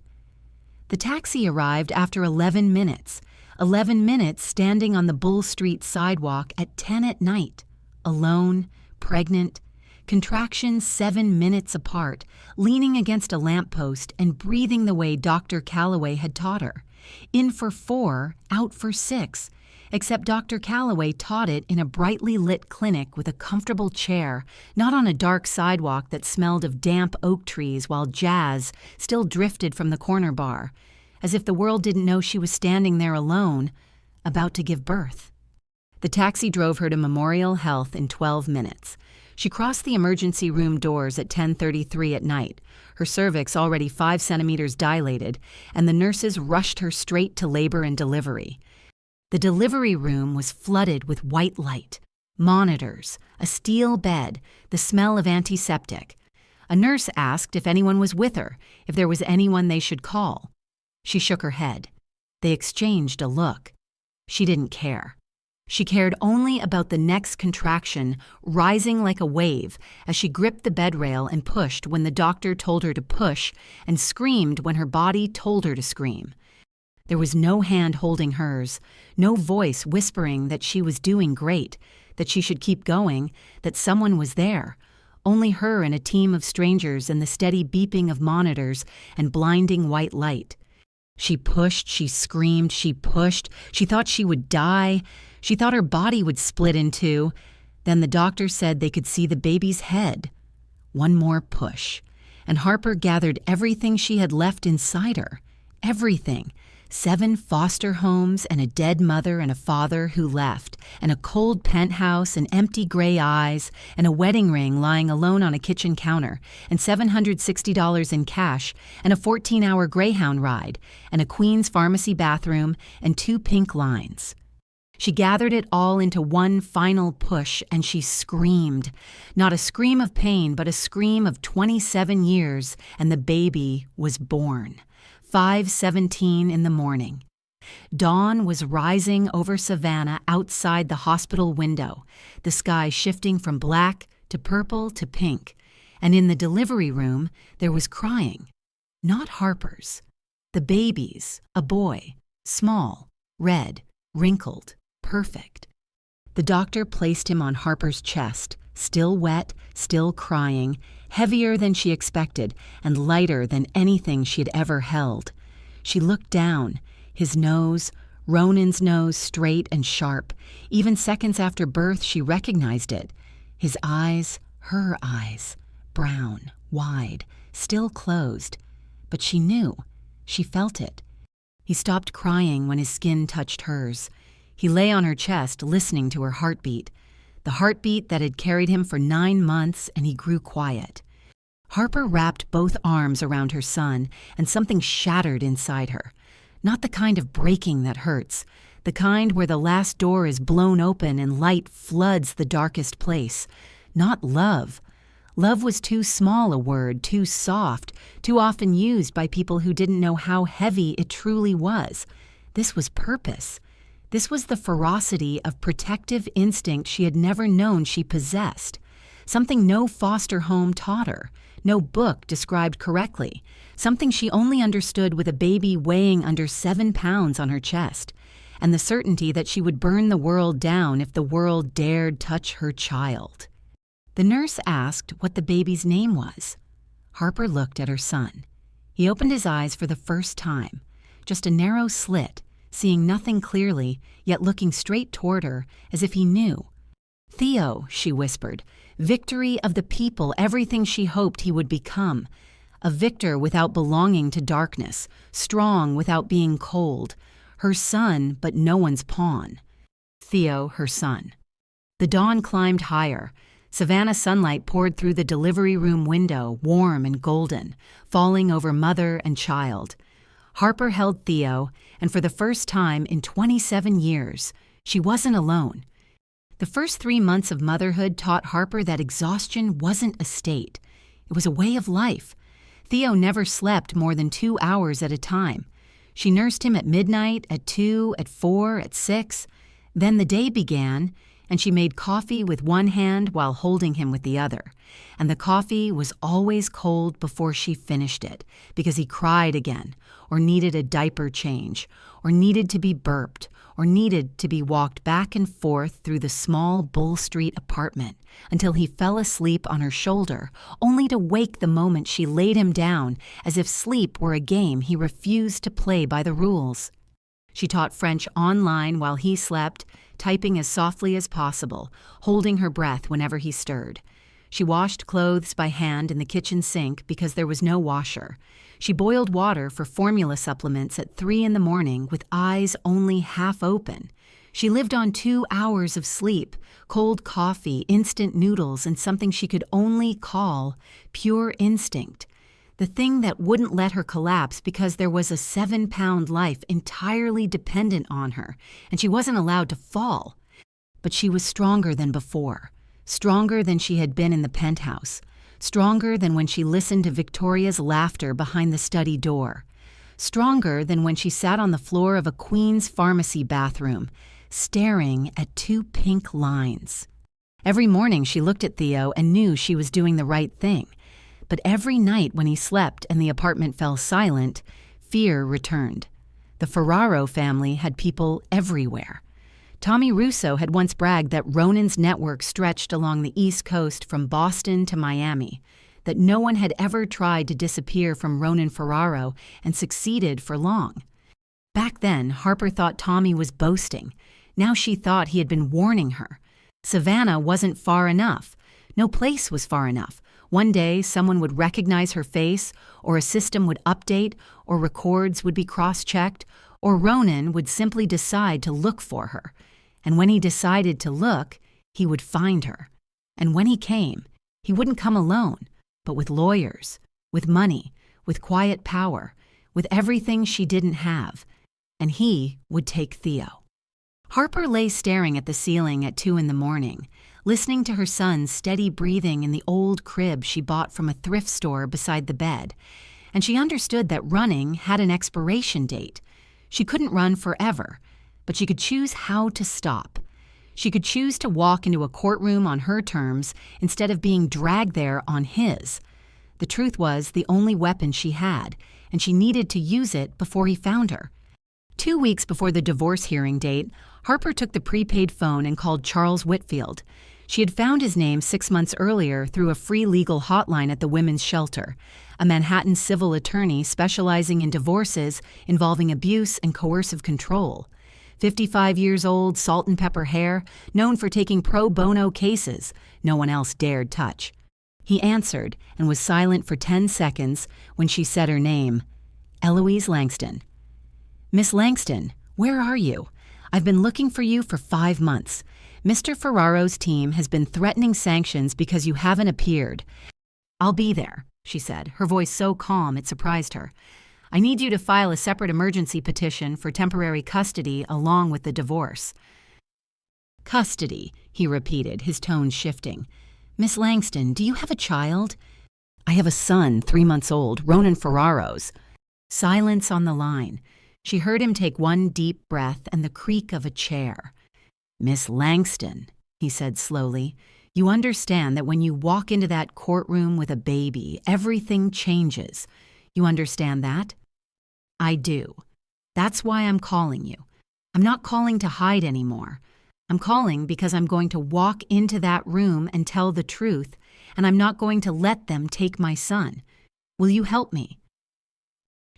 The taxi arrived after 11 minutes. 11 minutes standing on the Bull Street sidewalk at 10 at night, alone, pregnant, contractions 7 minutes apart, leaning against a lamppost and breathing the way Dr. Calloway had taught her. In for 4, out for 6. Except Dr. Calloway taught it in a brightly lit clinic with a comfortable chair, not on a dark sidewalk that smelled of damp oak trees while jazz still drifted from the corner bar, as if the world didn't know she was standing there alone, about to give birth. The taxi drove her to Memorial Health in 12 minutes. She crossed the emergency room doors at 10:33 at night, her cervix already 5 centimeters dilated, and the nurses rushed her straight to labor and delivery. The delivery room was flooded with white light, monitors, a steel bed, the smell of antiseptic. A nurse asked if anyone was with her, if there was anyone they should call. She shook her head. They exchanged a look. She didn't care. She cared only about the next contraction, rising like a wave as she gripped the bed rail and pushed when the doctor told her to push and screamed when her body told her to scream. There was no hand holding hers, no voice whispering that she was doing great, that she should keep going, that someone was there. Only her and a team of strangers and the steady beeping of monitors and blinding white light. She pushed, she screamed, she pushed. She thought she would die. She thought her body would split in two. Then the doctor said they could see the baby's head. One more push. And Harper gathered everything she had left inside her. Everything. 7 foster homes and a dead mother and a father who left, and a cold penthouse and empty gray eyes, and a wedding ring lying alone on a kitchen counter, and $760 in cash, and a 14-hour Greyhound ride, and a Queen's Pharmacy bathroom, and 2 pink lines. She gathered it all into one final push, and she screamed. Not a scream of pain, but a scream of 27 years, and the baby was born. 5:17 in the morning. Dawn was rising over Savannah outside the hospital window, the sky shifting from black to purple to pink, and in the delivery room there was crying. Not Harper's. The baby's, a boy, small, red, wrinkled, perfect. The doctor placed him on Harper's chest, still wet, still crying, heavier than she expected and lighter than anything she had ever held. She looked down, his nose, Ronan's nose, straight and sharp. Even seconds after birth, she recognized it. His eyes, her eyes, brown, wide, still closed. But she knew. She felt it. He stopped crying when his skin touched hers. He lay on her chest, listening to her heartbeat. The heartbeat that had carried him for 9 months, and he grew quiet. Harper wrapped both arms around her son, and something shattered inside her. Not the kind of breaking that hurts, the kind where the last door is blown open and light floods the darkest place. Not love. Love was too small a word, too soft, too often used by people who didn't know how heavy it truly was. This was purpose. This was the ferocity of protective instinct she had never known she possessed. Something no foster home taught her, no book described correctly, something she only understood with a baby weighing under 7 pounds on her chest, and the certainty that she would burn the world down if the world dared touch her child. The nurse asked what the baby's name was. Harper looked at her son. He opened his eyes for the first time, just a narrow slit, seeing nothing clearly, yet looking straight toward her as if he knew. "Theo," she whispered, "victory of the people, everything she hoped he would become. A victor without belonging to darkness, strong without being cold. Her son, but no one's pawn." Theo, her son. The dawn climbed higher. Savannah sunlight poured through the delivery room window, warm and golden, falling over mother and child. Harper held Theo, and for the first time in 27 years, she wasn't alone. The first 3 months of motherhood taught Harper that exhaustion wasn't a state. It was a way of life. Theo never slept more than 2 hours at a time. She nursed him at midnight, at 2, at 4, at 6. Then the day began, and she made coffee with one hand while holding him with the other. And the coffee was always cold before she finished it, because he cried again, or needed a diaper change, or needed to be burped, or needed to be walked back and forth through the small Bull Street apartment until he fell asleep on her shoulder, only to wake the moment she laid him down, as if sleep were a game he refused to play by the rules. She taught French online while he slept, typing as softly as possible, holding her breath whenever he stirred. She washed clothes by hand in the kitchen sink because there was no washer. She boiled water for formula supplements at 3 in the morning with eyes only half open. She lived on 2 hours of sleep, cold coffee, instant noodles, and something she could only call pure instinct. The thing that wouldn't let her collapse because there was a 7-pound life entirely dependent on her, and she wasn't allowed to fall. But she was stronger than before, stronger than she had been in the penthouse, stronger than when she listened to Victoria's laughter behind the study door, stronger than when she sat on the floor of a Queen's Pharmacy bathroom, staring at 2 pink lines. Every morning she looked at Theo and knew she was doing the right thing. But every night when he slept and the apartment fell silent, fear returned. The Ferraro family had people everywhere. Tommy Russo had once bragged that Ronan's network stretched along the East Coast from Boston to Miami, that no one had ever tried to disappear from Ronan Ferraro and succeeded for long. Back then, Harper thought Tommy was boasting. Now she thought he had been warning her. Savannah wasn't far enough. No place was far enough. One day, someone would recognize her face, or a system would update, or records would be cross-checked, or Ronan would simply decide to look for her. And when he decided to look, he would find her. And when he came, he wouldn't come alone, but with lawyers, with money, with quiet power, with everything she didn't have. And he would take Theo. Harper lay staring at the ceiling at 2 in the morning, listening to her son's steady breathing in the old crib she bought from a thrift store beside the bed, and she understood that running had an expiration date. She couldn't run forever, but she could choose how to stop. She could choose to walk into a courtroom on her terms instead of being dragged there on his. The truth was the only weapon she had, and she needed to use it before he found her. 2 weeks before the divorce hearing date, Harper took the prepaid phone and called Charles Whitfield. She had found his name 6 months earlier through a free legal hotline at the Women's Shelter, a Manhattan civil attorney specializing in divorces involving abuse and coercive control. 55 years old, salt and pepper hair, known for taking pro bono cases no one else dared touch. He answered and was silent for 10 seconds when she said her name, Eloise Langston. Miss Langston, where are you? I've been looking for you for 5 months. Mr. Ferraro's team has been threatening sanctions because you haven't appeared. I'll be there, she said, her voice so calm it surprised her. I need you to file a separate emergency petition for temporary custody along with the divorce. Custody, he repeated, his tone shifting. Miss Langston, do you have a child? I have a son, 3 months old, Ronan Ferraro's. Silence on the line. She heard him take one deep breath and the creak of a chair. Miss Langston, he said slowly, you understand that when you walk into that courtroom with a baby, everything changes. You understand that? I do. That's why I'm calling you. I'm not calling to hide anymore. I'm calling because I'm going to walk into that room and tell the truth, and I'm not going to let them take my son. Will you help me?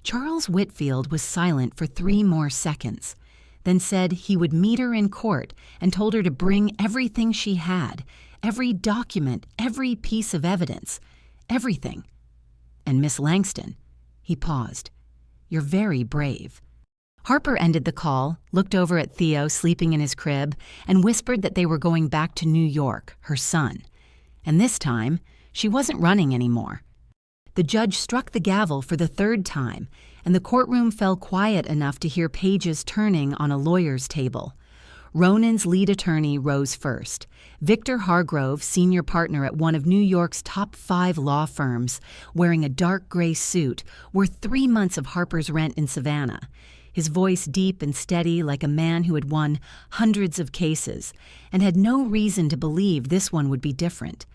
Charles Whitfield was silent for 3 more seconds, then said he would meet her in court and told her to bring everything she had, every document, every piece of evidence, everything. And Miss Langston, he paused. You're very brave. Harper ended the call, looked over at Theo sleeping in his crib, and whispered that they were going back to New York, her son. And this time, she wasn't running anymore. The judge struck the gavel for the 3rd time, and the courtroom fell quiet enough to hear pages turning on a lawyer's table. Ronan's lead attorney rose first. Victor Hargrove, senior partner at one of New York's top 5 law firms, wearing a dark gray suit, worth 3 months of Harper's rent in Savannah. His voice deep and steady like a man who had won hundreds of cases and had no reason to believe this one would be different.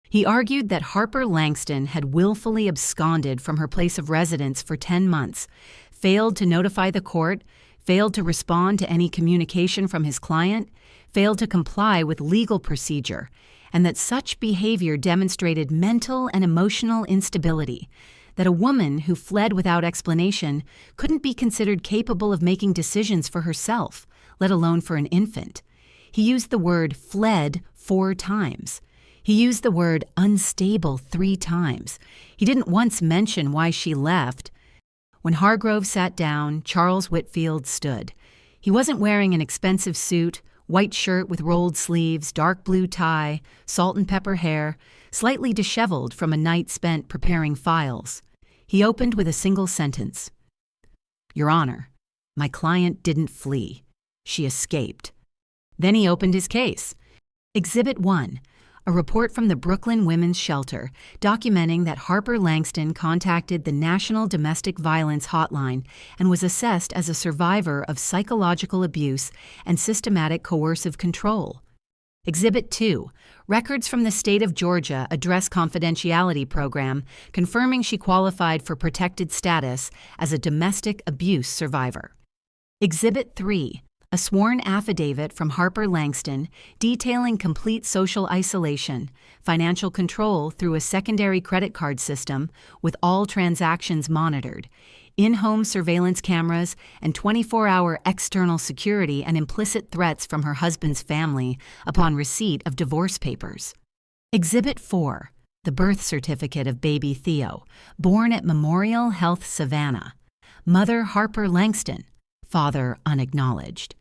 He argued that Harper Langston had willfully absconded from her place of residence for 10 months, failed to notify the court, failed to respond to any communication from his client, failed to comply with legal procedure, and that such behavior demonstrated mental and emotional instability, that a woman who fled without explanation couldn't be considered capable of making decisions for herself, let alone for an infant. He used the word fled 4 times. He used the word unstable 3 times. He didn't once mention why she left. When Hargrove sat down, Charles Whitfield stood. He wasn't wearing an expensive suit, white shirt with rolled sleeves, dark blue tie, salt and pepper hair, slightly disheveled from a night spent preparing files. He opened with a single sentence. Your Honor, my client didn't flee. She escaped. Then he opened his case. Exhibit 1. A report from the Brooklyn Women's Shelter documenting that Harper Langston contacted the National Domestic Violence Hotline and was assessed as a survivor of psychological abuse and systematic coercive control. Exhibit 2. Records from the state of Georgia address confidentiality program confirming she qualified for protected status as a domestic abuse survivor. Exhibit 3. A sworn affidavit from Harper Langston detailing complete social isolation, financial control through a secondary credit card system with all transactions monitored, in-home surveillance cameras, and 24-hour external security and implicit threats from her husband's family upon receipt of divorce papers. Exhibit 4. The birth certificate of baby Theo, born at Memorial Health Savannah. Mother Harper Langston, father unacknowledged.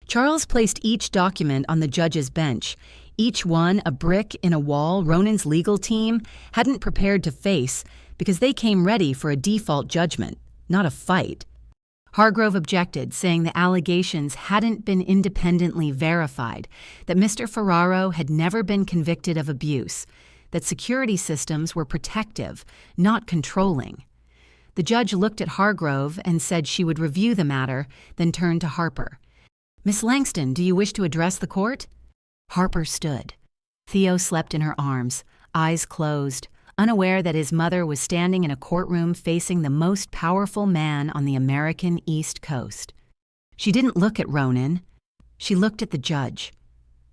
Charles placed each document on the judge's bench, each one a brick in a wall Ronan's legal team hadn't prepared to face because they came ready for a default judgment, not a fight. Hargrove objected, saying the allegations hadn't been independently verified, that Mr. Ferraro had never been convicted of abuse, that security systems were protective, not controlling. The judge looked at Hargrove and said she would review the matter, then turned to Harper. Miss Langston, do you wish to address the court? Harper stood. Theo slept in her arms, eyes closed, unaware that his mother was standing in a courtroom facing the most powerful man on the American East Coast. She didn't look at Ronan. She looked at the judge.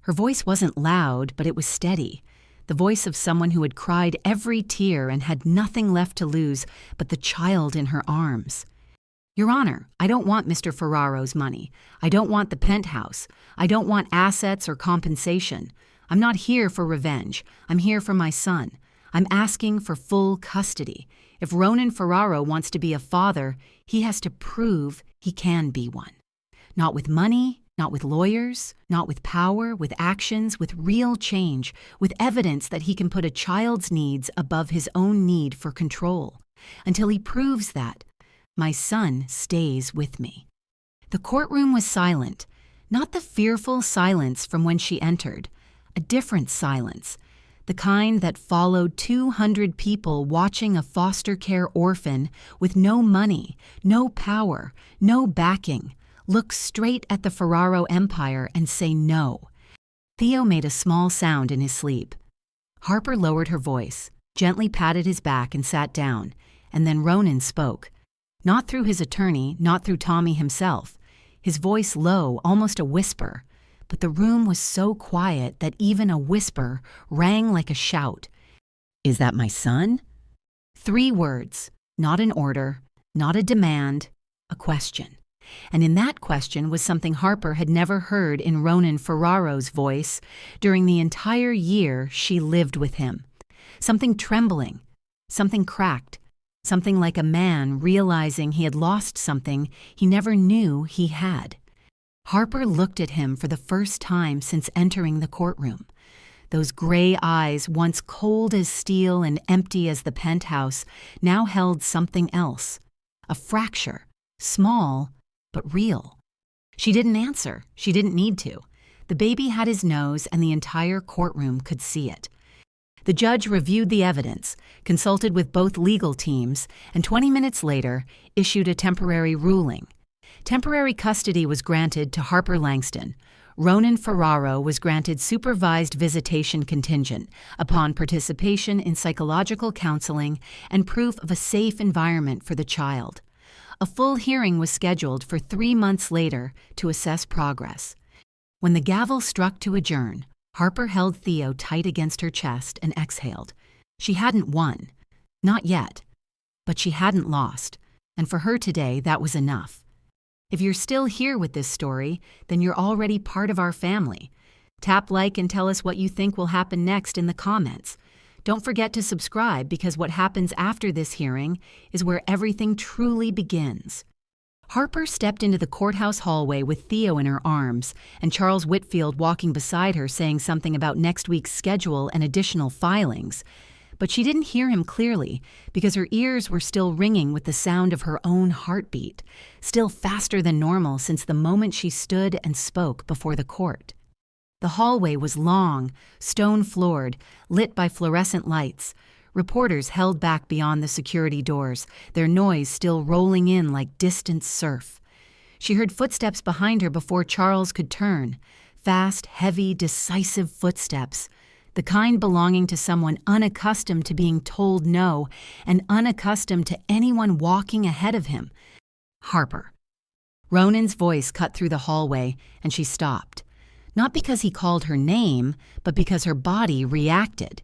Her voice wasn't loud, but it was steady, the voice of someone who had cried every tear and had nothing left to lose but the child in her arms. Your Honor, I don't want Mr. Ferraro's money. I don't want the penthouse. I don't want assets or compensation. I'm not here for revenge. I'm here for my son. I'm asking for full custody. If Ronan Ferraro wants to be a father, he has to prove he can be one. Not with money, not with lawyers, not with power, with actions, with real change, with evidence that he can put a child's needs above his own need for control. Until he proves that, my son stays with me. The courtroom was silent, not the fearful silence from when she entered, a different silence, the kind that followed 200 people watching a foster care orphan with no money, no power, no backing, look straight at the Ferraro empire and say no. Theo made a small sound in his sleep. Harper lowered her voice, gently patted his back and sat down, and then Ronan spoke. Not through his attorney, not through Tommy himself. His voice low, almost a whisper, but the room was so quiet that even a whisper rang like a shout. Is that my son? 3 words, not an order, not a demand, a question. And in that question was something Harper had never heard in Ronan Ferraro's voice during the entire year she lived with him. Something trembling, something cracked, something like a man realizing he had lost something he never knew he had. Harper looked at him for the first time since entering the courtroom. Those gray eyes, once cold as steel and empty as the penthouse, now held something else. A fracture, small, but real. She didn't answer. She didn't need to. The baby had his nose, and the entire courtroom could see it. The judge reviewed the evidence, consulted with both legal teams, and 20 minutes later issued a temporary ruling. Temporary custody was granted to Harper Langston. Ronan Ferraro was granted supervised visitation contingent upon participation in psychological counseling and proof of a safe environment for the child. A full hearing was scheduled for 3 months later to assess progress. When the gavel struck to adjourn, Harper held Theo tight against her chest and exhaled. She hadn't won. Not yet. But she hadn't lost. And for her today, that was enough. If you're still here with this story, then you're already part of our family. Tap like and tell us what you think will happen next in the comments. Don't forget to subscribe because what happens after this hearing is where everything truly begins. Harper stepped into the courthouse hallway with Theo in her arms and Charles Whitfield walking beside her saying something about next week's schedule and additional filings. But she didn't hear him clearly because her ears were still ringing with the sound of her own heartbeat, still faster than normal since the moment she stood and spoke before the court. The hallway was long, stone-floored, lit by fluorescent lights. Reporters held back beyond the security doors, their noise still rolling in like distant surf. She heard footsteps behind her before Charles could turn. Fast, heavy, decisive footsteps. The kind belonging to someone unaccustomed to being told no and unaccustomed to anyone walking ahead of him. Harper. Ronan's voice cut through the hallway, and she stopped. Not because he called her name, but because her body reacted.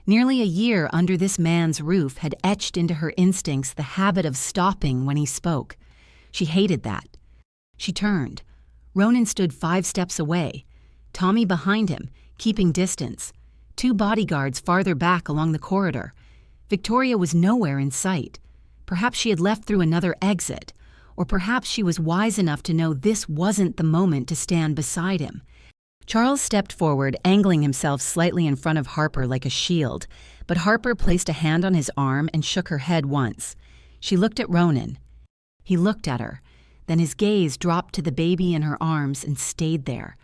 Nearly a year under this man's roof had etched into her instincts the habit of stopping when he spoke. She hated that. She turned. Ronan stood 5 steps away. Tommy behind him, keeping distance. 2 bodyguards farther back along the corridor. Victoria was nowhere in sight. Perhaps she had left through another exit. Or perhaps she was wise enough to know this wasn't the moment to stand beside him. Charles stepped forward, angling himself slightly in front of Harper like a shield, but Harper placed a hand on his arm and shook her head once. She looked at Ronan. He looked at her. Then his gaze dropped to the baby in her arms and stayed there.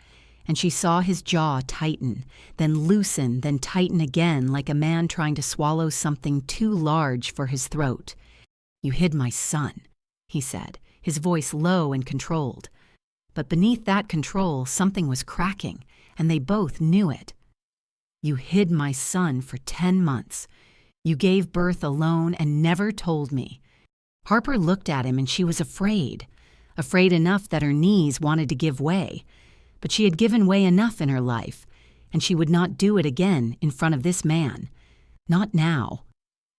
And she saw his jaw tighten, then loosen, then tighten again like a man trying to swallow something too large for his throat. "You hid my son," he said, his voice low and controlled. But beneath that control, something was cracking, and they both knew it. "You hid my son for 10 months. You gave birth alone and never told me." Harper looked at him and she was afraid. afraid enough that her knees wanted to give way. But she had given way enough in her life, and she would not do it again in front of this man. Not now.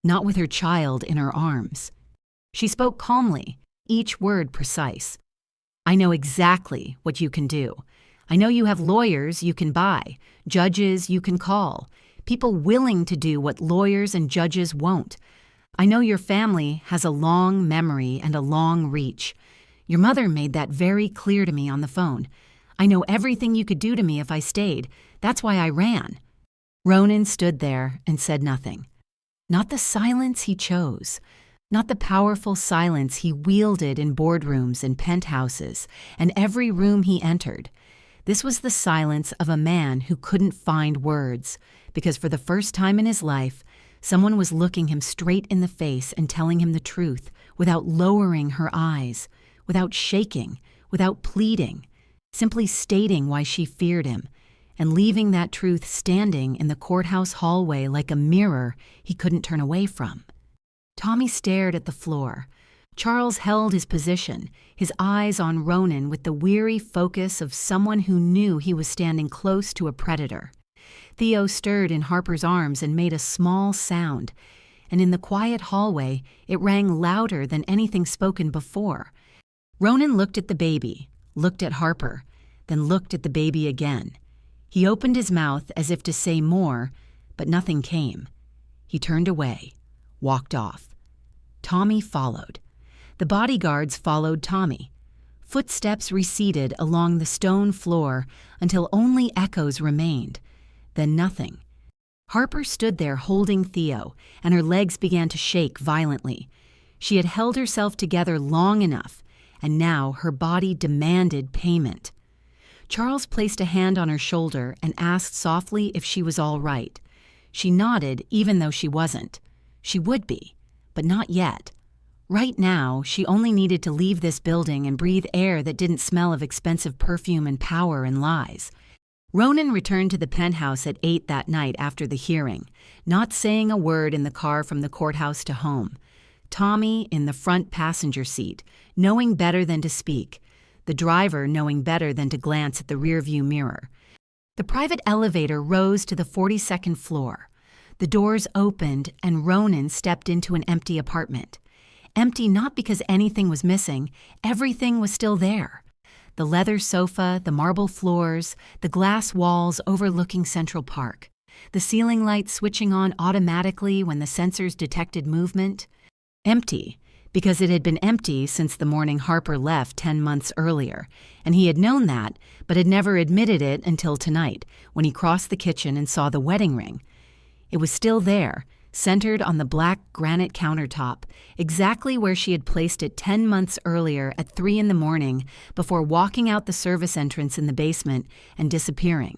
Not with her child in her arms. She spoke calmly, each word precise. "I know exactly what you can do. I know you have lawyers you can buy, judges you can call, people willing to do what lawyers and judges won't. I know your family has a long memory and a long reach. Your mother made that very clear to me on the phone. I know everything you could do to me if I stayed. That's why I ran." Ronan stood there and said nothing. Not the silence he chose. Not the powerful silence he wielded in boardrooms and penthouses and every room he entered. This was the silence of a man who couldn't find words, because for the first time in his life, someone was looking him straight in the face and telling him the truth without lowering her eyes, without shaking, without pleading, simply stating why she feared him, and leaving that truth standing in the courthouse hallway like a mirror he couldn't turn away from. Tommy stared at the floor. Charles held his position, his eyes on Ronan with the weary focus of someone who knew he was standing close to a predator. Theo stirred in Harper's arms and made a small sound, and in the quiet hallway it rang louder than anything spoken before. Ronan looked at the baby, looked at Harper, then looked at the baby again. He opened his mouth as if to say more, but nothing came. He turned away, walked off. Tommy followed. The bodyguards followed Tommy. Footsteps receded along the stone floor until only echoes remained. Then nothing. Harper stood there holding Theo, and her legs began to shake violently. She had held herself together long enough, and now her body demanded payment. Charles placed a hand on her shoulder and asked softly if she was all right. She nodded, even though she wasn't. She would be, but not yet. Right now, she only needed to leave this building and breathe air that didn't smell of expensive perfume and power and lies. Ronan returned to the penthouse at 8 that night after the hearing, not saying a word in the car from the courthouse to home. Tommy in the front passenger seat, knowing better than to speak. The driver knowing better than to glance at the rearview mirror. The private elevator rose to the 42nd floor. The doors opened and Ronan stepped into an empty apartment. Empty not because anything was missing, everything was still there. The leather sofa, the marble floors, the glass walls overlooking Central Park. The ceiling light switching on automatically when the sensors detected movement. Empty, because it had been empty since the morning Harper left 10 months earlier, and he had known that, but had never admitted it until tonight, when he crossed the kitchen and saw the wedding ring. It was still there, centered on the black granite countertop, exactly where she had placed it 10 months earlier at 3 in the morning before walking out the service entrance in the basement and disappearing.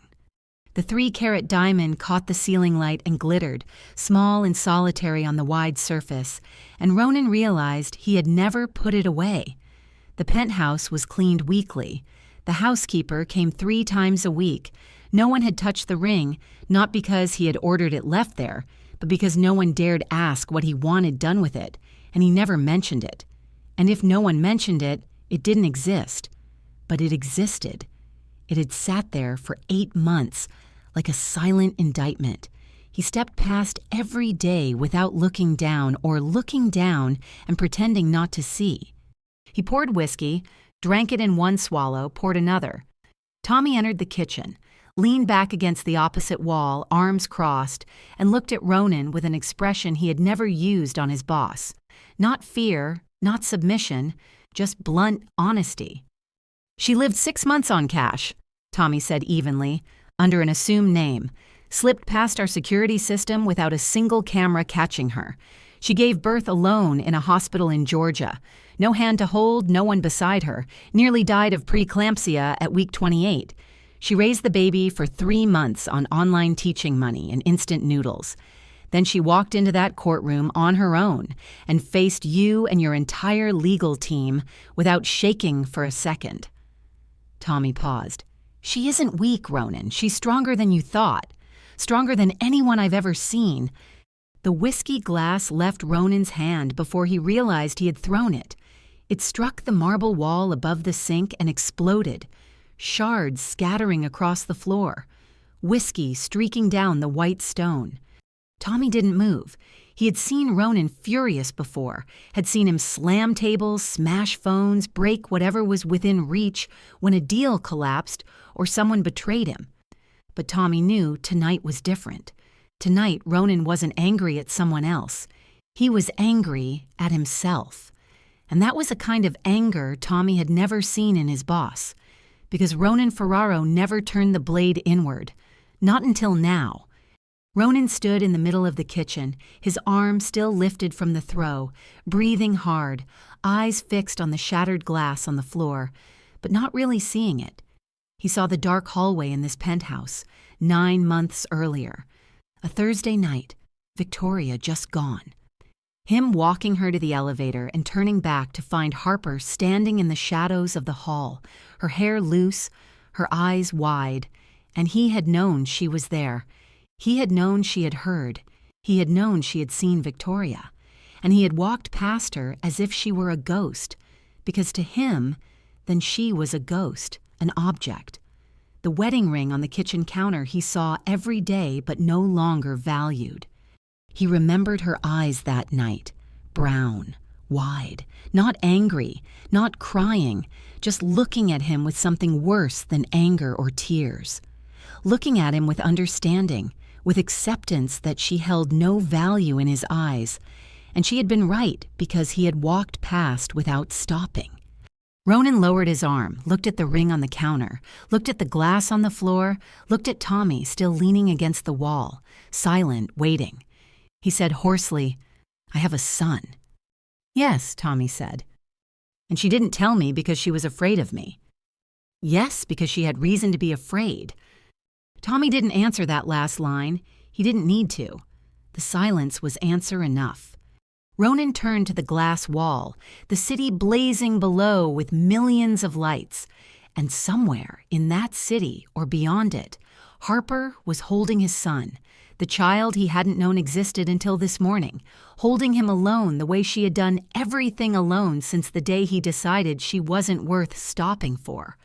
The 3-carat diamond caught the ceiling light and glittered, small and solitary on the wide surface, and Ronan realized he had never put it away. The penthouse was cleaned weekly. The housekeeper came 3 times a week. No one had touched the ring, not because he had ordered it left there, but because no one dared ask what he wanted done with it, and he never mentioned it. And if no one mentioned it, it didn't exist. But it existed. It had sat there for 8 months, like a silent indictment. He stepped past every day without looking down or looking down and pretending not to see. He poured whiskey, drank it in one swallow, poured another. Tommy entered the kitchen, leaned back against the opposite wall, arms crossed, and looked at Ronan with an expression he had never used on his boss. Not fear, not submission, just blunt honesty. "She lived 6 months on cash," Tommy said evenly, under an assumed name, "slipped past our security system without a single camera catching her. She gave birth alone in a hospital in Georgia. No hand to hold, no one beside her, nearly died of preeclampsia at week 28. She raised the baby for 3 months on online teaching money and instant noodles. Then she walked into that courtroom on her own and faced you and your entire legal team without shaking for a second." Tommy paused. "She isn't weak, Ronan. She's stronger than you thought. Stronger than anyone I've ever seen." The whiskey glass left Ronan's hand before he realized he had thrown it. It struck the marble wall above the sink and exploded, shards scattering across the floor, whiskey streaking down the white stone. Tommy didn't move. He had seen Ronan furious before, had seen him slam tables, smash phones, break whatever was within reach when a deal collapsed or someone betrayed him. But Tommy knew tonight was different. Tonight, Ronan wasn't angry at someone else. He was angry at himself. And that was a kind of anger Tommy had never seen in his boss, because Ronan Ferraro never turned the blade inward, not until now. Ronan stood in the middle of the kitchen, his arm still lifted from the throw, breathing hard, eyes fixed on the shattered glass on the floor, but not really seeing it. He saw the dark hallway in this penthouse, 9 months earlier. A Thursday night, Victoria just gone. Him walking her to the elevator and turning back to find Harper standing in the shadows of the hall, her hair loose, her eyes wide, and he had known she was there. He had known she had heard. He had known she had seen Victoria. And he had walked past her as if she were a ghost, because to him, then she was a ghost, an object. The wedding ring on the kitchen counter he saw every day but no longer valued. He remembered her eyes that night, brown, wide, not angry, not crying, just looking at him with something worse than anger or tears. Looking at him with understanding, with acceptance that she held no value in his eyes, and she had been right because he had walked past without stopping. Ronan lowered his arm, looked at the ring on the counter, looked at the glass on the floor, looked at Tommy still leaning against the wall, silent, waiting. He said hoarsely, "I have a son." "Yes," Tommy said. "And she didn't tell me because she was afraid of me." "Yes, because she had reason to be afraid." Tommy didn't answer that last line. He didn't need to. The silence was answer enough. Ronan turned to the glass wall, the city blazing below with millions of lights. And somewhere in that city or beyond it, Harper was holding his son, the child he hadn't known existed until this morning, holding him alone the way she had done everything alone since the day he decided she wasn't worth stopping for.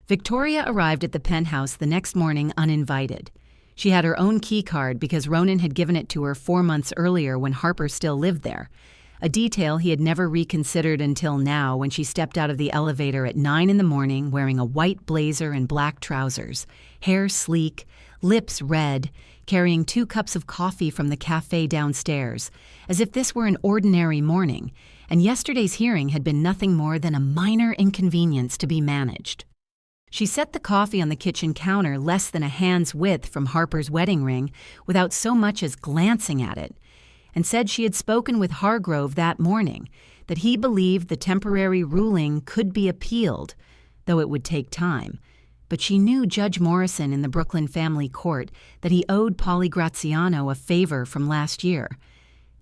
Victoria arrived at the penthouse the next morning uninvited. She had her own key card because Ronan had given it to her 4 months earlier when Harper still lived there, a detail he had never reconsidered until now when she stepped out of the elevator at 9 in the morning wearing a white blazer and black trousers, hair sleek, lips red, carrying 2 cups of coffee from the cafe downstairs, as if this were an ordinary morning, and yesterday's hearing had been nothing more than a minor inconvenience to be managed. She set the coffee on the kitchen counter less than a hand's width from Harper's wedding ring without so much as glancing at it, and said she had spoken with Hargrove that morning, that he believed the temporary ruling could be appealed, though it would take time. But she knew Judge Morrison in the Brooklyn family court, that he owed Polly Graziano a favor from last year.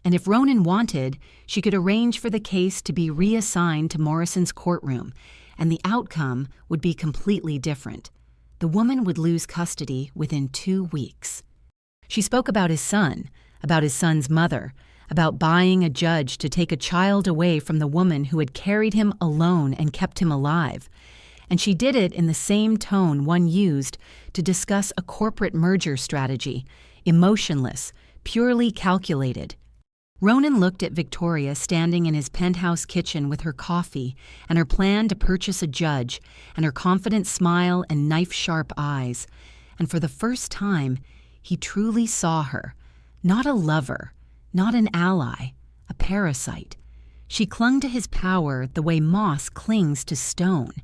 And if Ronan wanted, she could arrange for the case to be reassigned to Morrison's courtroom, and the outcome would be completely different. The woman would lose custody within 2 weeks. She spoke about his son, about his son's mother, about buying a judge to take a child away from the woman who had carried him alone and kept him alive. And she did it in the same tone one used to discuss a corporate merger strategy, emotionless, purely calculated. Ronan looked at Victoria standing in his penthouse kitchen with her coffee and her plan to purchase a judge and her confident smile and knife-sharp eyes, and for the first time, he truly saw her, not a lover, not an ally, a parasite. She clung to his power the way moss clings to stone.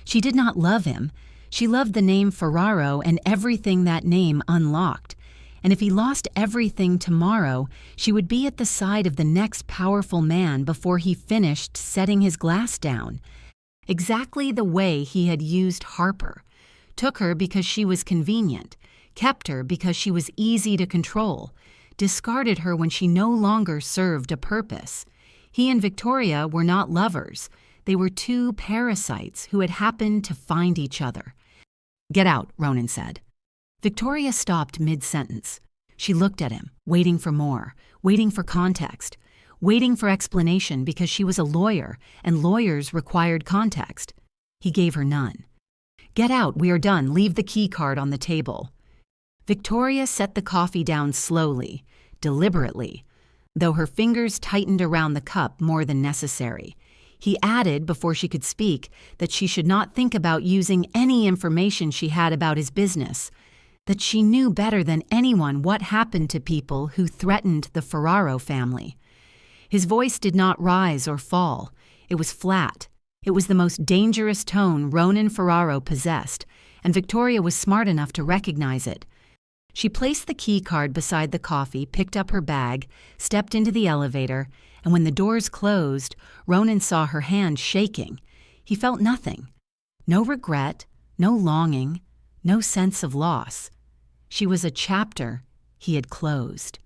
She did not love him. She loved the name Ferraro and everything that name unlocked. And if he lost everything tomorrow, she would be at the side of the next powerful man before he finished setting his glass down. Exactly the way he had used Harper. Took her because she was convenient, kept her because she was easy to control, discarded her when she no longer served a purpose. He and Victoria were not lovers. They were 2 parasites who had happened to find each other. "Get out," Ronan said. Victoria stopped mid-sentence. She looked at him, waiting for more, waiting for context, waiting for explanation because she was a lawyer and lawyers required context. He gave her none. "Get out, we are done. Leave the key card on the table." Victoria set the coffee down slowly, deliberately, though her fingers tightened around the cup more than necessary. He added, before she could speak, that she should not think about using any information she had about his business, that she knew better than anyone what happened to people who threatened the Ferraro family. His voice did not rise or fall. It was flat. It was the most dangerous tone Ronan Ferraro possessed, and Victoria was smart enough to recognize it. She placed the key card beside the coffee, picked up her bag, stepped into the elevator, and when the doors closed, Ronan saw her hand shaking. He felt nothing. No regret, no longing, no sense of loss. She was a chapter he had closed.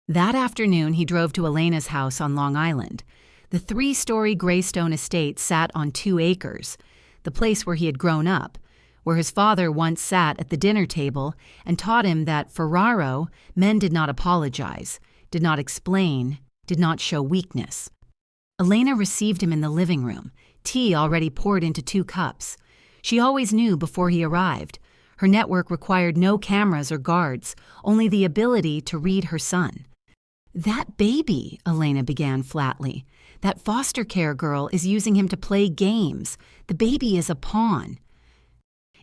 That afternoon, he drove to Elena's house on Long Island. The 3-story Greystone estate sat on 2 acres, the place where he had grown up, where his father once sat at the dinner table and taught him that Ferraro men did not apologize, did not explain, did not show weakness. Elena received him in the living room, tea already poured into 2 cups. She always knew before he arrived. Her network required no cameras or guards, only the ability to read her son. "That baby," Elena began flatly. "That foster care girl is using him to play games. The baby is a pawn."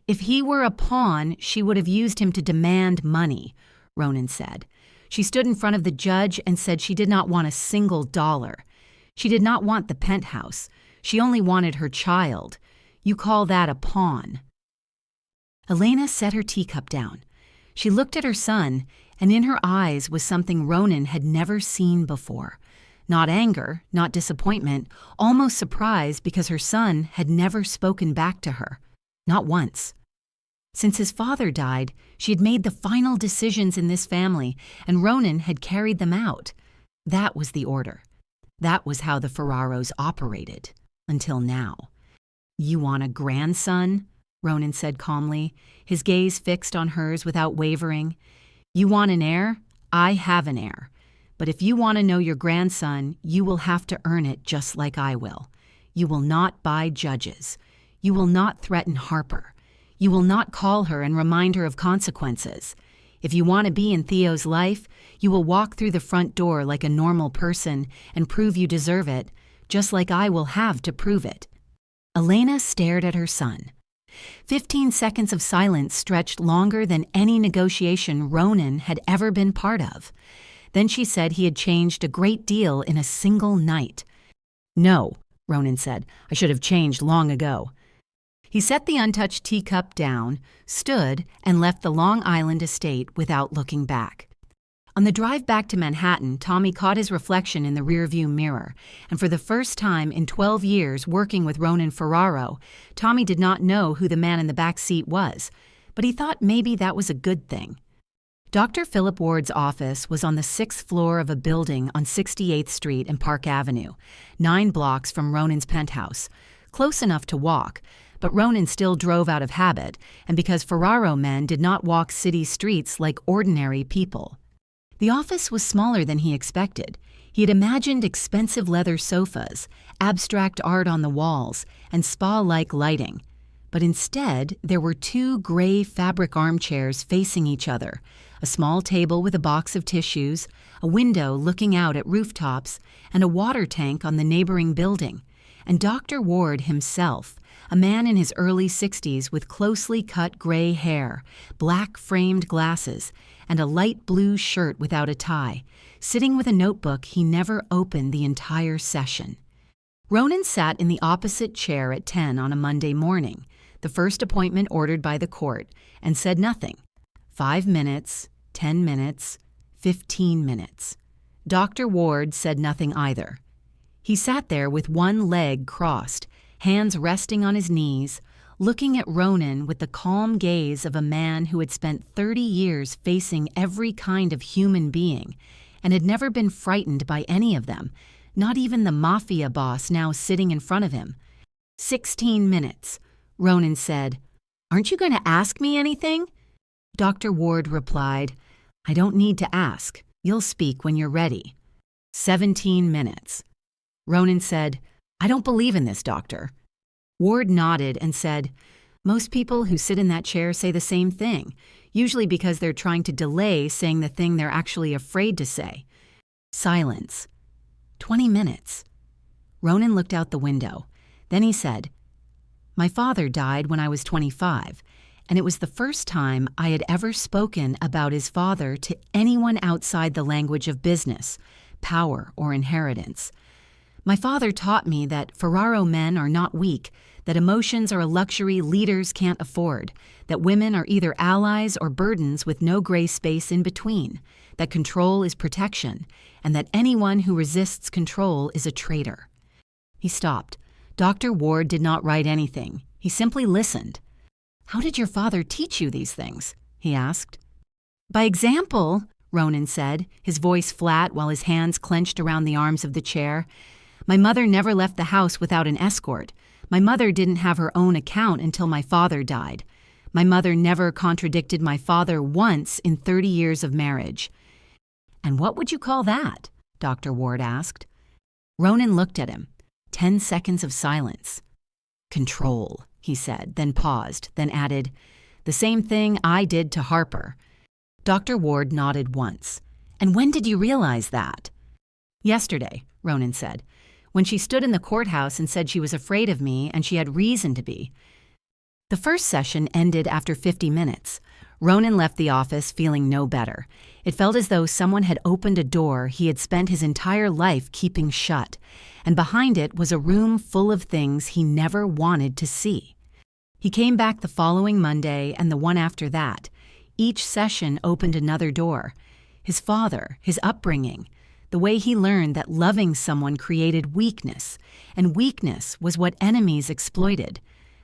"If he were a pawn, she would have used him to demand money," Ronan said. She stood in front of the judge and said she did not want a single dollar. She did not want the penthouse. She only wanted her child. You call that a pawn? Elena set her teacup down. She looked at her son, and in her eyes was something Ronan had never seen before. Not anger, not disappointment, almost surprise because her son had never spoken back to her. Not once. Since his father died, she had made the final decisions in this family, and Ronan had carried them out. That was the order. That was how the Ferraros operated, until now. "You want a grandson?" Ronan said calmly, his gaze fixed on hers without wavering. "You want an heir? I have an heir. But if you want to know your grandson, you will have to earn it just like I will. You will not buy judges. You will not threaten Harper. You will not call her and remind her of consequences. If you want to be in Theo's life, you will walk through the front door like a normal person and prove you deserve it, just like I will have to prove it." Elena stared at her son. 15 seconds of silence stretched longer than any negotiation Ronan had ever been part of. Then she said he had changed a great deal in a single night. "No," Ronan said. "I should have changed long ago." He set the untouched teacup down, stood, and left the Long Island estate without looking back. On the drive back to Manhattan, Tommy caught his reflection in the rearview mirror, and for the first time in 12 years working with Ronan Ferraro, Tommy did not know who the man in the back seat was, but he thought maybe that was a good thing. Dr. Philip Ward's office was on the 6th floor of a building on 68th Street and Park Avenue, 9 blocks from Ronan's penthouse, close enough to walk, but Ronan still drove out of habit, and because Ferraro men did not walk city streets like ordinary people. The office was smaller than he expected. He had imagined expensive leather sofas, abstract art on the walls, and spa-like lighting. But instead, there were 2 gray fabric armchairs facing each other, a small table with a box of tissues, a window looking out at rooftops, and a water tank on the neighboring building. And Dr. Ward himself, a man in his early 60s with closely cut gray hair, black framed glasses, and a light blue shirt without a tie, sitting with a notebook he never opened the entire session. Ronan sat in the opposite chair at 10 on a Monday morning, the first appointment ordered by the court, and said nothing. 5 minutes, 10 minutes, 15 minutes. Dr. Ward said nothing either. He sat there with one leg crossed, hands resting on his knees, looking at Ronan with the calm gaze of a man who had spent 30 years facing every kind of human being and had never been frightened by any of them, not even the Mafia boss now sitting in front of him. 16 minutes. Ronan said, "Aren't you going to ask me anything?" Dr. Ward replied, "I don't need to ask. You'll speak when you're ready." 17 minutes. Ronan said, "I don't believe in this, doctor." Ward nodded and said, "Most people who sit in that chair say the same thing, usually because they're trying to delay saying the thing they're actually afraid to say." Silence. 20 minutes. Ronan looked out the window. Then he said, "My father died when I was 25, and it was the first time I had ever spoken about his father to anyone outside the language of business, power, or inheritance. My father taught me that Ferraro men are not weak, that emotions are a luxury leaders can't afford, that women are either allies or burdens with no gray space in between, that control is protection, and that anyone who resists control is a traitor." He stopped. Dr. Ward did not write anything. He simply listened. "How did your father teach you these things?" he asked. "By example," Ronan said, his voice flat while his hands clenched around the arms of the chair. "My mother never left the house without an escort. My mother didn't have her own account until my father died. My mother never contradicted my father once in 30 years of marriage." "And what would you call that?" Dr. Ward asked. Ronan looked at him. 10 seconds of silence. "Control," he said, then paused, then added, "The same thing I did to Harper." Dr. Ward nodded once. "And when did you realize that?" "Yesterday," Ronan said, "when she stood in the courthouse and said she was afraid of me and she had reason to be." The first session ended after 50 minutes. Ronan left the office feeling no better. It felt as though someone had opened a door he had spent his entire life keeping shut, and behind it was a room full of things he never wanted to see. He came back the following Monday and the one after that. Each session opened another door. His father, his upbringing, the way he learned that loving someone created weakness, and weakness was what enemies exploited.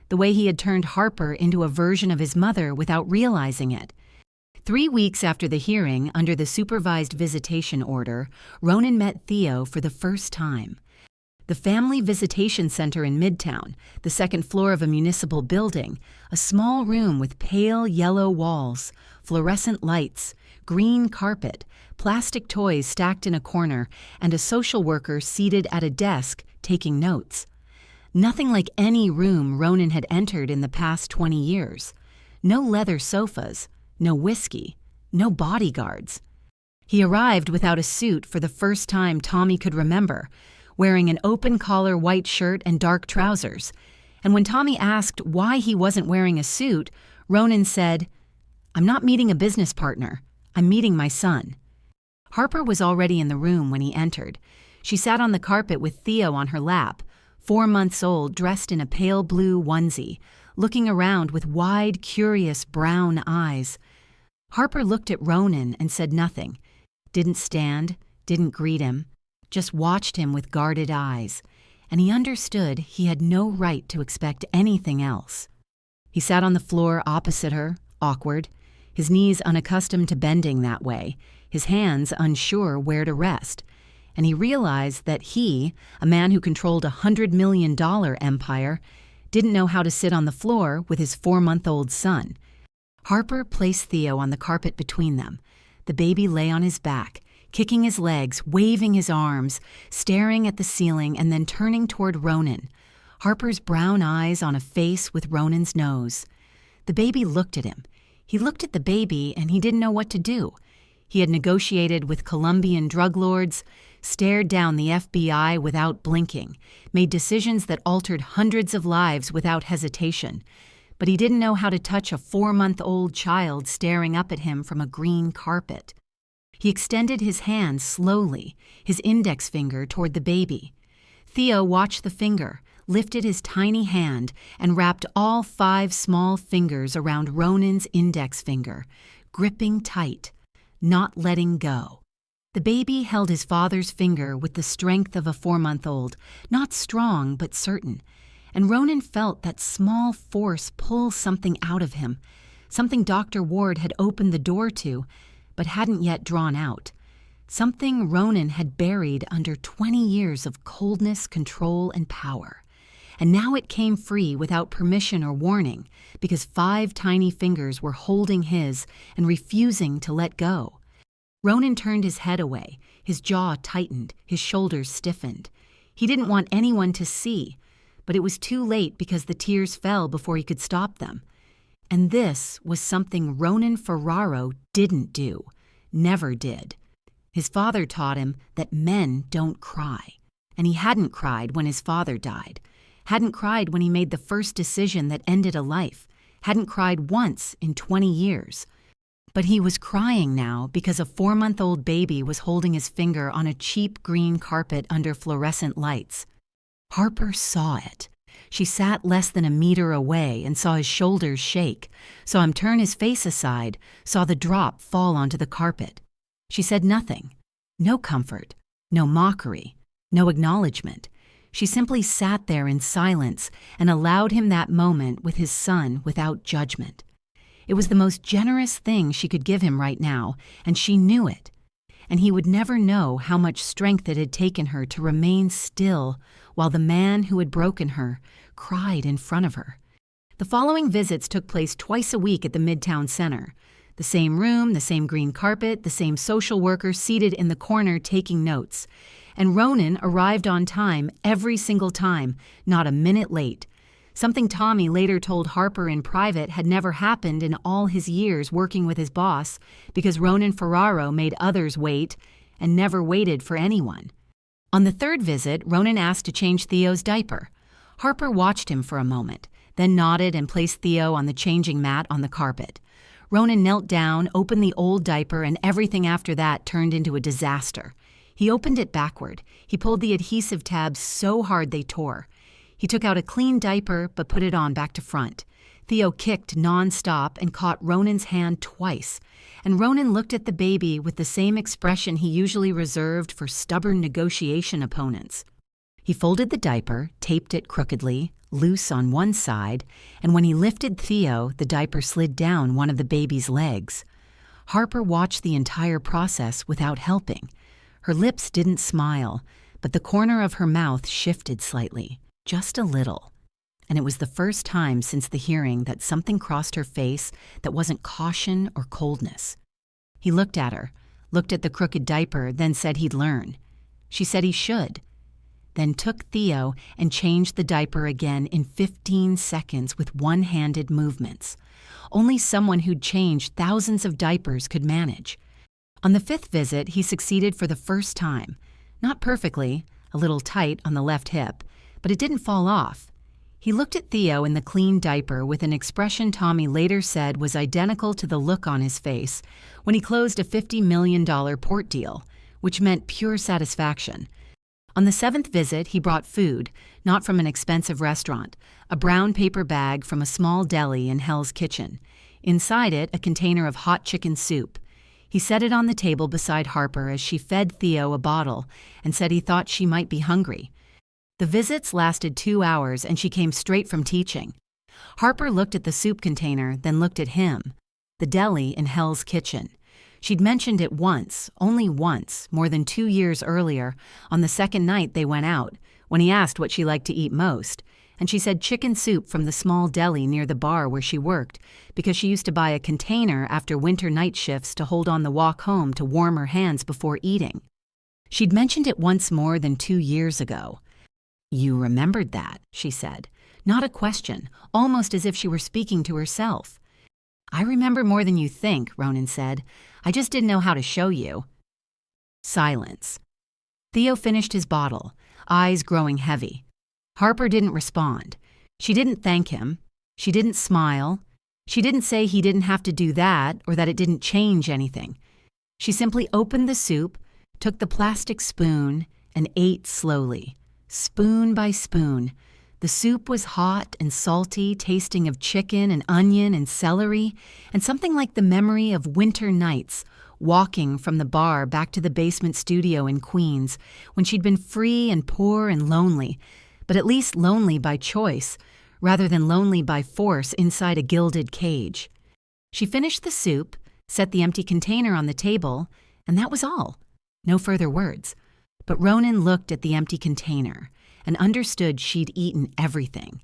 The way he had turned Harper into a version of his mother without realizing it. 3 weeks after the hearing, under the supervised visitation order, Ronan met Theo for the first time. The Family Visitation Center in Midtown, the second floor of a municipal building, a small room with pale yellow walls, fluorescent lights, green carpet, plastic toys stacked in a corner, and a social worker seated at a desk taking notes. Nothing like any room Ronan had entered in the past 20 years. No leather sofas, no whiskey, no bodyguards. He arrived without a suit for the first time Tommy could remember, wearing an open-collar white shirt and dark trousers. And when Tommy asked why he wasn't wearing a suit, Ronan said, "I'm not meeting a business partner. I'm meeting my son." Harper was already in the room when he entered. She sat on the carpet with Theo on her lap, 4 months old, dressed in a pale blue onesie, looking around with wide, curious brown eyes. Harper looked at Ronan and said nothing, didn't stand, didn't greet him, just watched him with guarded eyes, and he understood he had no right to expect anything else. He sat on the floor opposite her, awkward, his knees unaccustomed to bending that way, his hands unsure where to rest, and he realized that he, a man who controlled a $100 million empire, didn't know how to sit on the floor with his 4-month-old son. Harper placed Theo on the carpet between them. The baby lay on his back, kicking his legs, waving his arms, staring at the ceiling and then turning toward Ronan, Harper's brown eyes on a face with Ronan's nose. The baby looked at him. He looked at the baby and he didn't know what to do. He had negotiated with Colombian drug lords, stared down the FBI without blinking, made decisions that altered hundreds of lives without hesitation, but he didn't know how to touch a 4-month-old child staring up at him from a green carpet. He extended his hand slowly, his index finger toward the baby. Theo watched the finger, lifted his tiny hand, and wrapped all 5 small fingers around Ronan's index finger, gripping tight, not letting go. The baby held his father's finger with the strength of a 4-month-old, not strong but certain, and Ronan felt that small force pull something out of him, something Dr. Ward had opened the door to, but hadn't yet drawn out, something Ronan had buried under 20 years of coldness, control, and power. And now it came free without permission or warning, because 5 tiny fingers were holding his and refusing to let go. Ronan turned his head away, his jaw tightened, his shoulders stiffened. He didn't want anyone to see, but it was too late because the tears fell before he could stop them. And this was something Ronan Ferraro didn't do, never did. His father taught him that men don't cry, and he hadn't cried when his father died, hadn't cried when he made the first decision that ended a life, hadn't cried once in 20 years. But he was crying now because a 4-month-old baby was holding his finger on a cheap green carpet under fluorescent lights. Harper saw it. She sat less than a meter away and saw his shoulders shake, saw him turn his face aside, saw the drop fall onto the carpet. She said nothing. No comfort, no mockery, no acknowledgement. She simply sat there in silence and allowed him that moment with his son without judgment. It was the most generous thing she could give him right now, and she knew it. And he would never know how much strength it had taken her to remain still while the man who had broken her cried in front of her. The following visits took place twice a week at the Midtown Center. The same room, the same green carpet, the same social worker seated in the corner taking notes. And Ronan arrived on time every single time, not a minute late. Something Tommy later told Harper in private had never happened in all his years working with his boss because Ronan Ferraro made others wait and never waited for anyone. On the third visit, Ronan asked to change Theo's diaper. Harper watched him for a moment, then nodded and placed Theo on the changing mat on the carpet. Ronan knelt down, opened the old diaper, and everything after that turned into a disaster. He opened it backward. He pulled the adhesive tabs so hard they tore. He took out a clean diaper but put it on back to front. Theo kicked non-stop and caught Ronan's hand twice, and Ronan looked at the baby with the same expression he usually reserved for stubborn negotiation opponents. He folded the diaper, taped it crookedly, loose on one side, and when he lifted Theo, the diaper slid down one of the baby's legs. Harper watched the entire process without helping. Her lips didn't smile, but the corner of her mouth shifted slightly. Just a little. And it was the first time since the hearing that something crossed her face that wasn't caution or coldness. He looked at her, looked at the crooked diaper, then said he'd learn. She said he should. Then took Theo and changed the diaper again in 15 seconds with one-handed movements. Only someone who'd changed thousands of diapers could manage. On the 5th visit, he succeeded for the first time. Not perfectly, a little tight on the left hip, but it didn't fall off. He looked at Theo in the clean diaper with an expression Tommy later said was identical to the look on his face when he closed a $50 million port deal, which meant pure satisfaction. On the 7th visit, he brought food, not from an expensive restaurant, a brown paper bag from a small deli in Hell's Kitchen. Inside it, a container of hot chicken soup. He set it on the table beside Harper as she fed Theo a bottle and said he thought she might be hungry. The visits lasted 2 hours and she came straight from teaching. Harper looked at the soup container, then looked at him. The deli in Hell's Kitchen. She'd mentioned it once, only once, more than 2 years earlier, on the second night they went out, when he asked what she liked to eat most, and she said chicken soup from the small deli near the bar where she worked, because she used to buy a container after winter night shifts to hold on the walk home to warm her hands before eating. She'd mentioned it once more than 2 years ago. "You remembered that," she said. Not a question, almost as if she were speaking to herself. "I remember more than you think," Ronan said. "I just didn't know how to show you." Silence. Theo finished his bottle, eyes growing heavy. Harper didn't respond. She didn't thank him. She didn't smile. She didn't say he didn't have to do that or that it didn't change anything. She simply opened the soup, took the plastic spoon, and ate slowly. Spoon by spoon. The soup was hot and salty, tasting of chicken and onion and celery, and something like the memory of winter nights, walking from the bar back to the basement studio in Queens, when she'd been free and poor and lonely, but at least lonely by choice, rather than lonely by force inside a gilded cage. She finished the soup, set the empty container on the table, and that was all. No further words. But Ronan looked at the empty container and understood she'd eaten everything.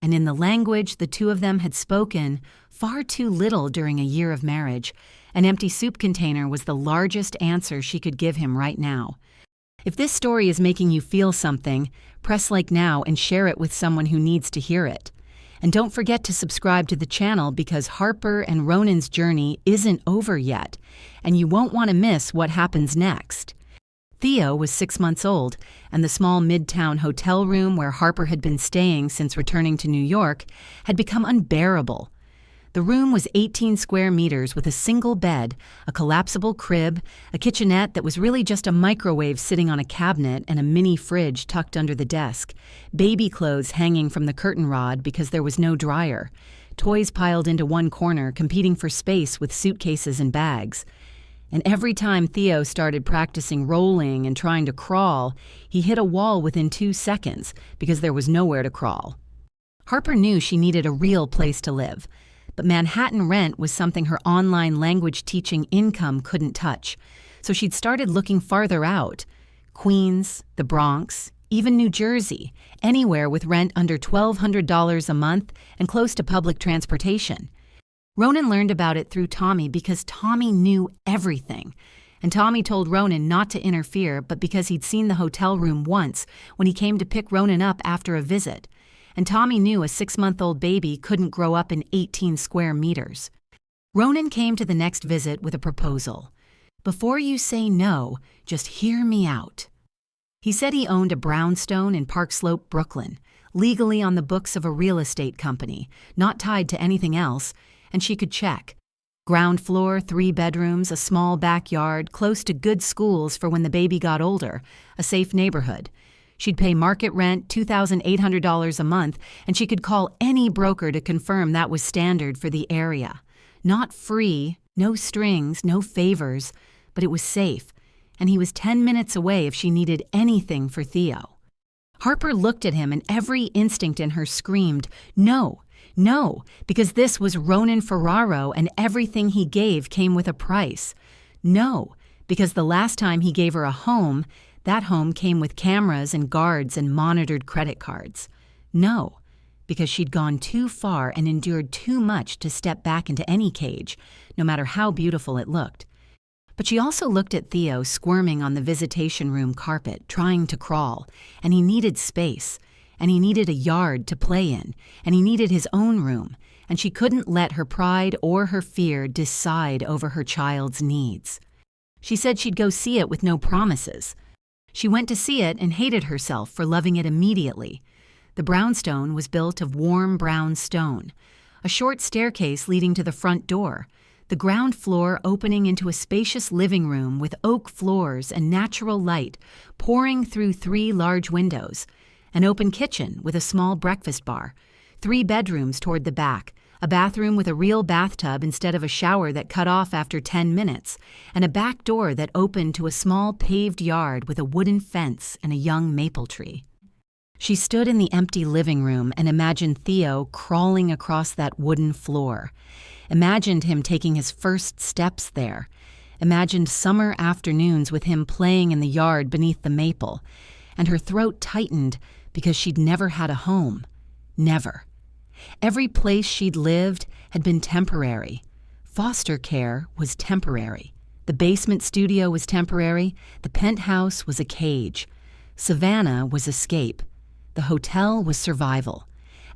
and in the language the two of them had spoken far too little during a year of marriage, an empty soup container was the largest answer she could give him right now. If this story is making you feel something, press like now and share it with someone who needs to hear it. And don't forget to subscribe to the channel because Harper and Ronan's journey isn't over yet, and you won't want to miss what happens next. Theo was 6 months old, and the small midtown hotel room where Harper had been staying since returning to New York had become unbearable. The room was 18 square meters with a single bed, a collapsible crib, a kitchenette that was really just a microwave sitting on a cabinet and a mini fridge tucked under the desk, baby clothes hanging from the curtain rod because there was no dryer, toys piled into one corner competing for space with suitcases and bags. And every time Theo started practicing rolling and trying to crawl, he hit a wall within 2 seconds because there was nowhere to crawl. Harper knew she needed a real place to live, but Manhattan rent was something her online language teaching income couldn't touch, so she'd started looking farther out. Queens, the Bronx, even New Jersey, anywhere with rent under $1,200 a month and close to public transportation. Ronan learned about it through Tommy because Tommy knew everything. And Tommy told Ronan not to interfere, but because he'd seen the hotel room once when he came to pick Ronan up after a visit. And Tommy knew a 6-month-old baby couldn't grow up in 18 square meters. Ronan came to the next visit with a proposal. Before you say no, just hear me out. He said he owned a brownstone in Park Slope, Brooklyn, legally on the books of a real estate company, not tied to anything else, and she could check. Ground floor, 3 bedrooms, a small backyard, close to good schools for when the baby got older, a safe neighborhood. She'd pay market rent, $2,800 a month, and she could call any broker to confirm that was standard for the area. Not free, no strings, no favors, but it was safe, and he was 10 minutes away if she needed anything for Theo. Harper looked at him and every instinct in her screamed, no. No, because this was Ronan Ferraro and everything he gave came with a price. No, because the last time he gave her a home, that home came with cameras and guards and monitored credit cards. No, because she'd gone too far and endured too much to step back into any cage, no matter how beautiful it looked. But she also looked at Theo squirming on the visitation room carpet, trying to crawl, and he needed space. And he needed a yard to play in, and he needed his own room, and she couldn't let her pride or her fear decide over her child's needs. She said she'd go see it with no promises. She went to see it and hated herself for loving it immediately. The brownstone was built of warm brown stone, a short staircase leading to the front door, the ground floor opening into a spacious living room with oak floors and natural light pouring through 3 large windows, an open kitchen with a small breakfast bar, 3 bedrooms toward the back, a bathroom with a real bathtub instead of a shower that cut off after 10 minutes, and a back door that opened to a small paved yard with a wooden fence and a young maple tree. She stood in the empty living room and imagined Theo crawling across that wooden floor, imagined him taking his first steps there, imagined summer afternoons with him playing in the yard beneath the maple, and her throat tightened because she'd never had a home. Never. Every place she'd lived had been temporary. Foster care was temporary. The basement studio was temporary. The penthouse was a cage. Savannah was escape. The hotel was survival.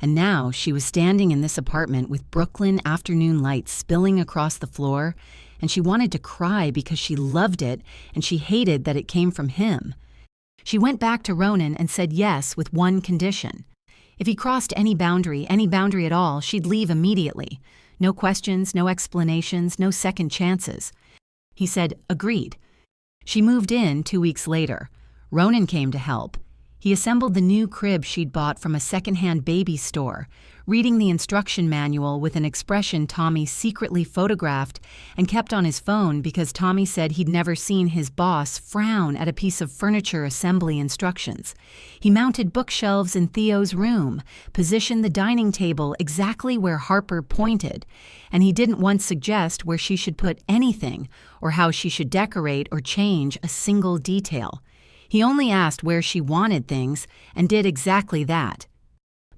And now she was standing in this apartment with Brooklyn afternoon light spilling across the floor, and she wanted to cry because she loved it and she hated that it came from him. She went back to Ronan and said yes with one condition. If he crossed any boundary at all, she'd leave immediately. No questions, no explanations, no second chances. He said, agreed. She moved in 2 weeks later. Ronan came to help. He assembled the new crib she'd bought from a secondhand baby store, reading the instruction manual with an expression Tommy secretly photographed and kept on his phone because Tommy said he'd never seen his boss frown at a piece of furniture assembly instructions. He mounted bookshelves in Theo's room, positioned the dining table exactly where Harper pointed, and he didn't once suggest where she should put anything or how she should decorate or change a single detail. He only asked where she wanted things and did exactly that.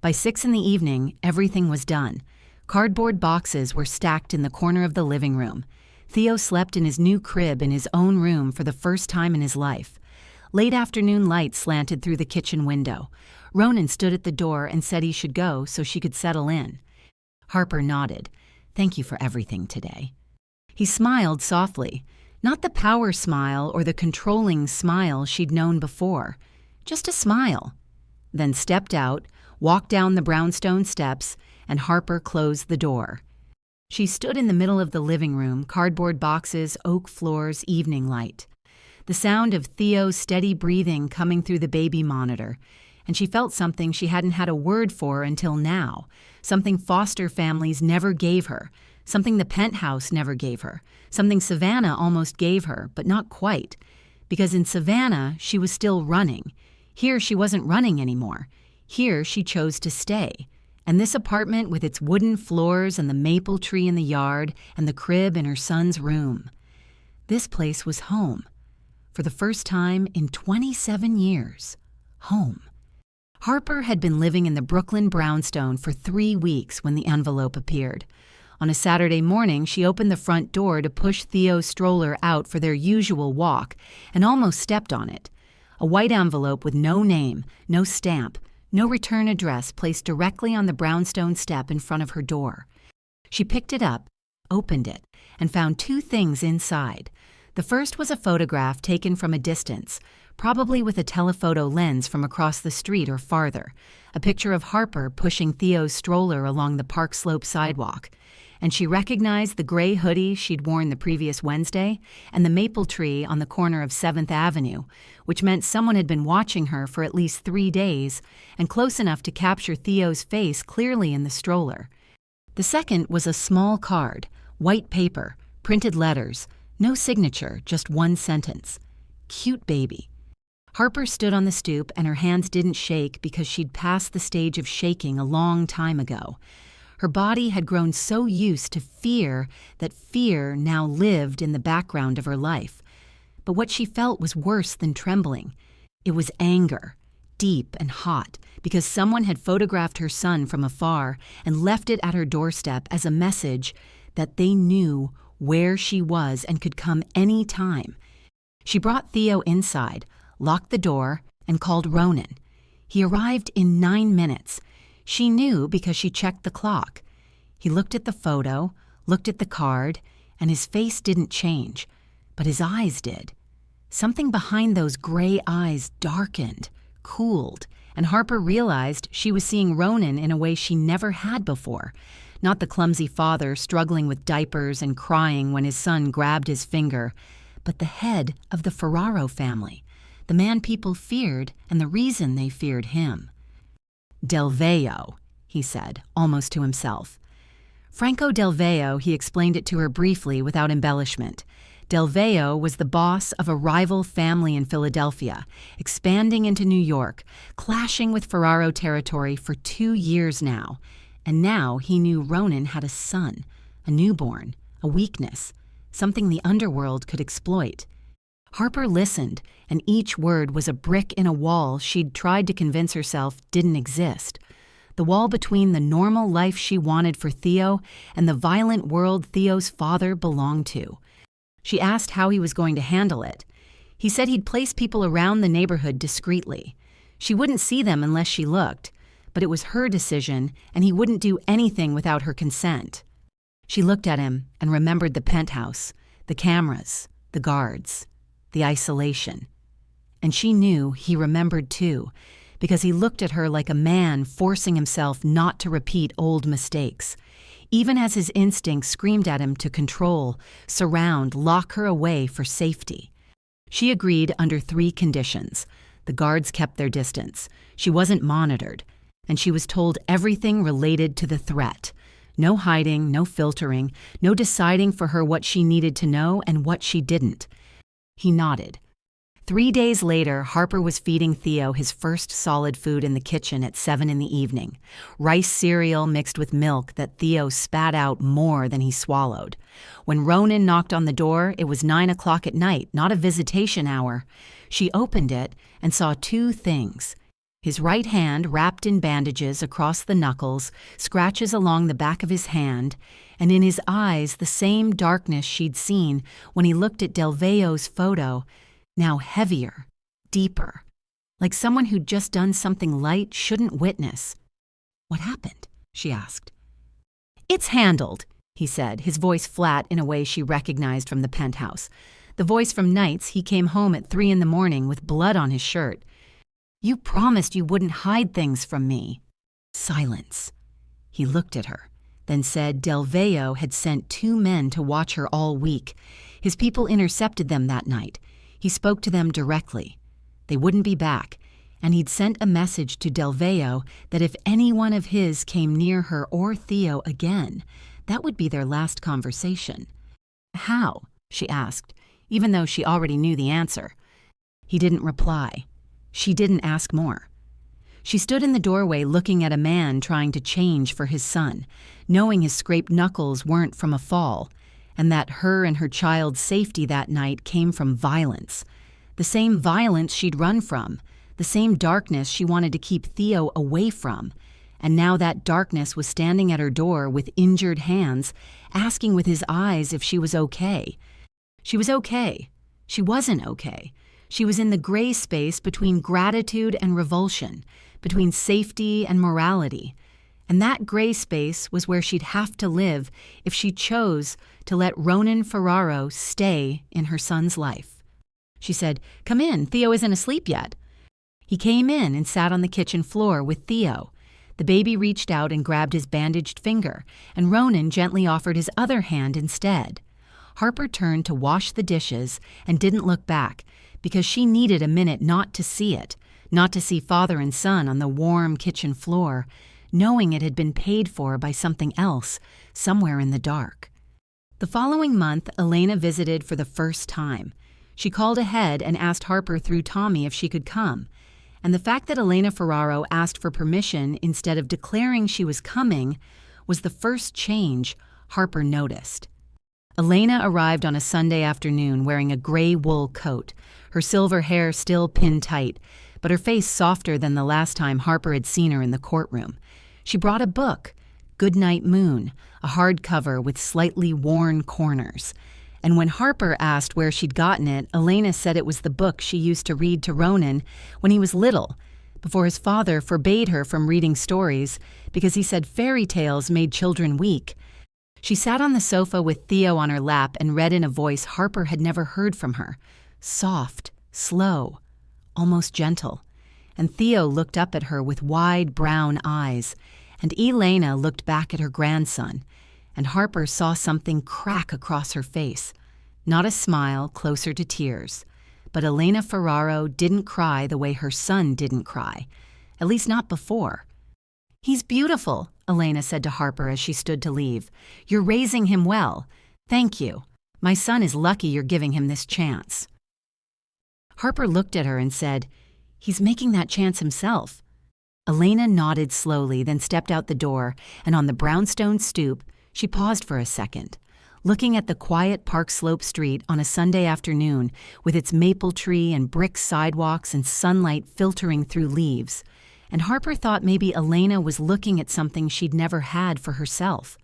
By 6 in the evening, everything was done. Cardboard boxes were stacked in the corner of the living room. Theo slept in his new crib in his own room for the first time in his life. Late afternoon light slanted through the kitchen window. Ronan stood at the door and said he should go so she could settle in. Harper nodded. "Thank you for everything today." He smiled softly, not the power smile or the controlling smile she'd known before, just a smile. Then stepped out, walked down the brownstone steps, and Harper closed the door. She stood in the middle of the living room, cardboard boxes, oak floors, evening light. The sound of Theo's steady breathing coming through the baby monitor, and she felt something she hadn't had a word for until now, something foster families never gave her, something the penthouse never gave her, something Savannah almost gave her, but not quite. Because in Savannah, she was still running. Here she wasn't running anymore. Here she chose to stay. And this apartment with its wooden floors and the maple tree in the yard and the crib in her son's room. This place was home. For the first time in 27 years. Home. Harper had been living in the Brooklyn brownstone for 3 weeks when the envelope appeared. On a Saturday morning, she opened the front door to push Theo's stroller out for their usual walk and almost stepped on it. A white envelope with no name, no stamp, no return address placed directly on the brownstone step in front of her door. She picked it up, opened it, and found 2 things inside. The first was a photograph taken from a distance, probably with a telephoto lens from across the street or farther, a picture of Harper pushing Theo's stroller along the Park Slope sidewalk. And she recognized the gray hoodie she'd worn the previous Wednesday and the maple tree on the corner of 7th Avenue, which meant someone had been watching her for at least 3 days and close enough to capture Theo's face clearly in the stroller. The second was a small card, white paper, printed letters, no signature, just 1 sentence. Cute baby. Harper stood on the stoop and her hands didn't shake because she'd passed the stage of shaking a long time ago. Her body had grown so used to fear that fear now lived in the background of her life. But what she felt was worse than trembling. It was anger, deep and hot, because someone had photographed her son from afar and left it at her doorstep as a message that they knew where she was and could come any time. She brought Theo inside, locked the door, and called Ronan. He arrived in 9 minutes. She knew because she checked the clock. He looked at the photo, looked at the card, and his face didn't change, but his eyes did. Something behind those gray eyes darkened, cooled, and Harper realized she was seeing Ronan in a way she never had before. Not the clumsy father struggling with diapers and crying when his son grabbed his finger, but the head of the Ferraro family, the man people feared and the reason they feared him. "Del Veo," he said, almost to himself. Franco Del Veo, he explained it to her briefly without embellishment. Del Veo was the boss of a rival family in Philadelphia, expanding into New York, clashing with Ferraro territory for 2 years now. And now he knew Ronan had a son, a newborn, a weakness, something the underworld could exploit. Harper listened, and each word was a brick in a wall she'd tried to convince herself didn't exist. The wall between the normal life she wanted for Theo and the violent world Theo's father belonged to. She asked how he was going to handle it. He said he'd place people around the neighborhood discreetly. She wouldn't see them unless she looked, but it was her decision, and he wouldn't do anything without her consent. She looked at him and remembered the penthouse, the cameras, the guards, the isolation. And she knew he remembered too, because he looked at her like a man forcing himself not to repeat old mistakes, even as his instincts screamed at him to control, surround, lock her away for safety. She agreed under 3 conditions. The guards kept their distance. She wasn't monitored. And she was told everything related to the threat. No hiding, no filtering, no deciding for her what she needed to know and what she didn't. He nodded. 3 days later, Harper was feeding Theo his first solid food in the kitchen at 7 in the evening. Rice cereal mixed with milk that Theo spat out more than he swallowed. When Ronan knocked on the door, it was 9 o'clock at night, not a visitation hour. She opened it and saw 2 things. His right hand wrapped in bandages across the knuckles, scratches along the back of his hand, and in his eyes the same darkness she'd seen when he looked at Delveo's photo, now heavier, deeper, like someone who'd just done something Light shouldn't witness. "What happened?" she asked. "It's handled," he said, his voice flat in a way she recognized from the penthouse. The voice from nights he came home at 3 a.m. with blood on his shirt. "You promised you wouldn't hide things from me." Silence. He looked at her, then said Delveo had sent 2 men to watch her all week. His people intercepted them that night. He spoke to them directly. They wouldn't be back, and he'd sent a message to Delveo that if any one of his came near her or Theo again, that would be their last conversation. "How?" she asked, even though she already knew the answer. He didn't reply. She didn't ask more. She stood in the doorway looking at a man trying to change for his son, knowing his scraped knuckles weren't from a fall, and that her and her child's safety that night came from violence. The same violence she'd run from, the same darkness she wanted to keep Theo away from. And now that darkness was standing at her door with injured hands, asking with his eyes if she was okay. She was okay. She wasn't okay. She was in the gray space between gratitude and revulsion, between safety and morality. And that gray space was where she'd have to live if she chose to let Ronan Ferraro stay in her son's life. She said, "Come in, Theo isn't asleep yet." He came in and sat on the kitchen floor with Theo. The baby reached out and grabbed his bandaged finger, and Ronan gently offered his other hand instead. Harper turned to wash the dishes and didn't look back, because she needed a minute not to see it, not to see father and son on the warm kitchen floor, knowing it had been paid for by something else, somewhere in the dark. The following month, Elena visited for the first time. She called ahead and asked Harper through Tommy if she could come. And the fact that Elena Ferraro asked for permission instead of declaring she was coming was the first change Harper noticed. Elena arrived on a Sunday afternoon wearing a gray wool coat, her silver hair still pinned tight, but her face softer than the last time Harper had seen her in the courtroom. She brought a book, Goodnight Moon, a hardcover with slightly worn corners. And when Harper asked where she'd gotten it, Elena said it was the book she used to read to Ronan when he was little, before his father forbade her from reading stories because he said fairy tales made children weak. She sat on the sofa with Theo on her lap and read in a voice Harper had never heard from her, soft, slow, almost gentle. And Theo looked up at her with wide brown eyes, and Elena looked back at her grandson, and Harper saw something crack across her face. Not a smile, closer to tears. But Elena Ferraro didn't cry the way her son didn't cry, at least not before. "He's beautiful," Elena said to Harper as she stood to leave. "You're raising him well. Thank you. My son is lucky you're giving him this chance." Harper looked at her and said, "He's making that chance himself." Elena nodded slowly, then stepped out the door, and on the brownstone stoop, she paused for a second, looking at the quiet Park Slope street on a Sunday afternoon with its maple tree and brick sidewalks and sunlight filtering through leaves. And Harper thought maybe Elena was looking at something she'd never had for herself.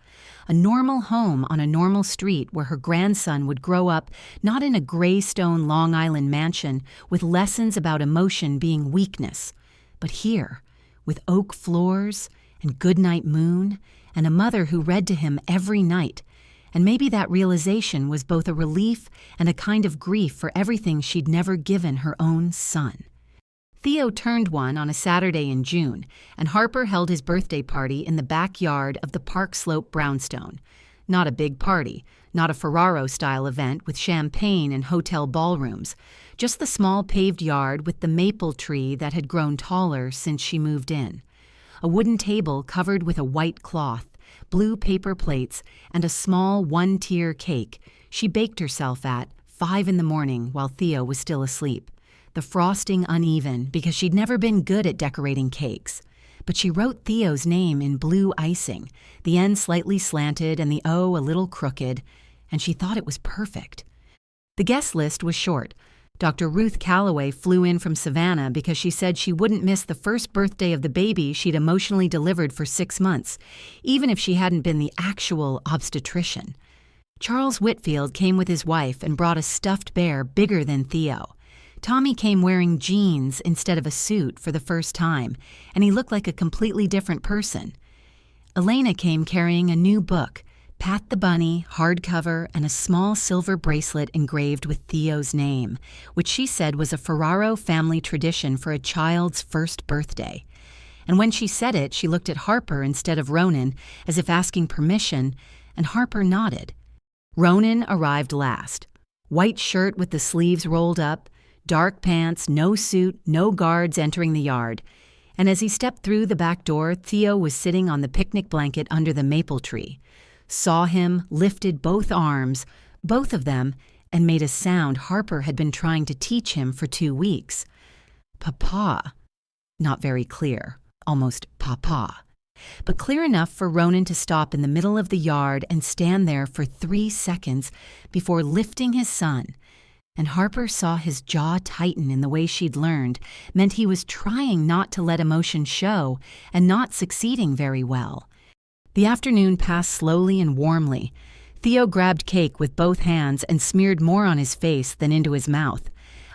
A normal home on a normal street where her grandson would grow up not in a gray stone Long Island mansion with lessons about emotion being weakness, but here, with oak floors and Goodnight Moon and a mother who read to him every night. And maybe that realization was both a relief and a kind of grief for everything she'd never given her own son. Theo turned 1 on a Saturday in June, and Harper held his birthday party in the backyard of the Park Slope brownstone. Not a big party, not a Ferraro-style event with champagne and hotel ballrooms, just the small paved yard with the maple tree that had grown taller since she moved in. A wooden table covered with a white cloth, blue paper plates, and a small one-tier cake she baked herself at 5 a.m. while Theo was still asleep. The frosting uneven because she'd never been good at decorating cakes. But she wrote Theo's name in blue icing, the N slightly slanted and the O a little crooked, and she thought it was perfect. The guest list was short. Dr. Ruth Calloway flew in from Savannah because she said she wouldn't miss the first birthday of the baby she'd emotionally delivered for 6 months, even if she hadn't been the actual obstetrician. Charles Whitfield came with his wife and brought a stuffed bear bigger than Theo. Tommy came wearing jeans instead of a suit for the first time, and he looked like a completely different person. Elena came carrying a new book, Pat the Bunny, hardcover, and a small silver bracelet engraved with Theo's name, which she said was a Ferraro family tradition for a child's first birthday. And when she said it, she looked at Harper instead of Ronan, as if asking permission, and Harper nodded. Ronan arrived last. White shirt with the sleeves rolled up, dark pants, no suit, no guards entering the yard. And as he stepped through the back door, Theo was sitting on the picnic blanket under the maple tree. Saw him, lifted both arms, both of them, and made a sound Harper had been trying to teach him for 2 weeks. Papa. Not very clear, almost papa. But clear enough for Ronan to stop in the middle of the yard and stand there for 3 seconds before lifting his son. And Harper saw his jaw tighten in the way she'd learned meant he was trying not to let emotion show and not succeeding very well. The afternoon passed slowly and warmly. Theo grabbed cake with both hands and smeared more on his face than into his mouth.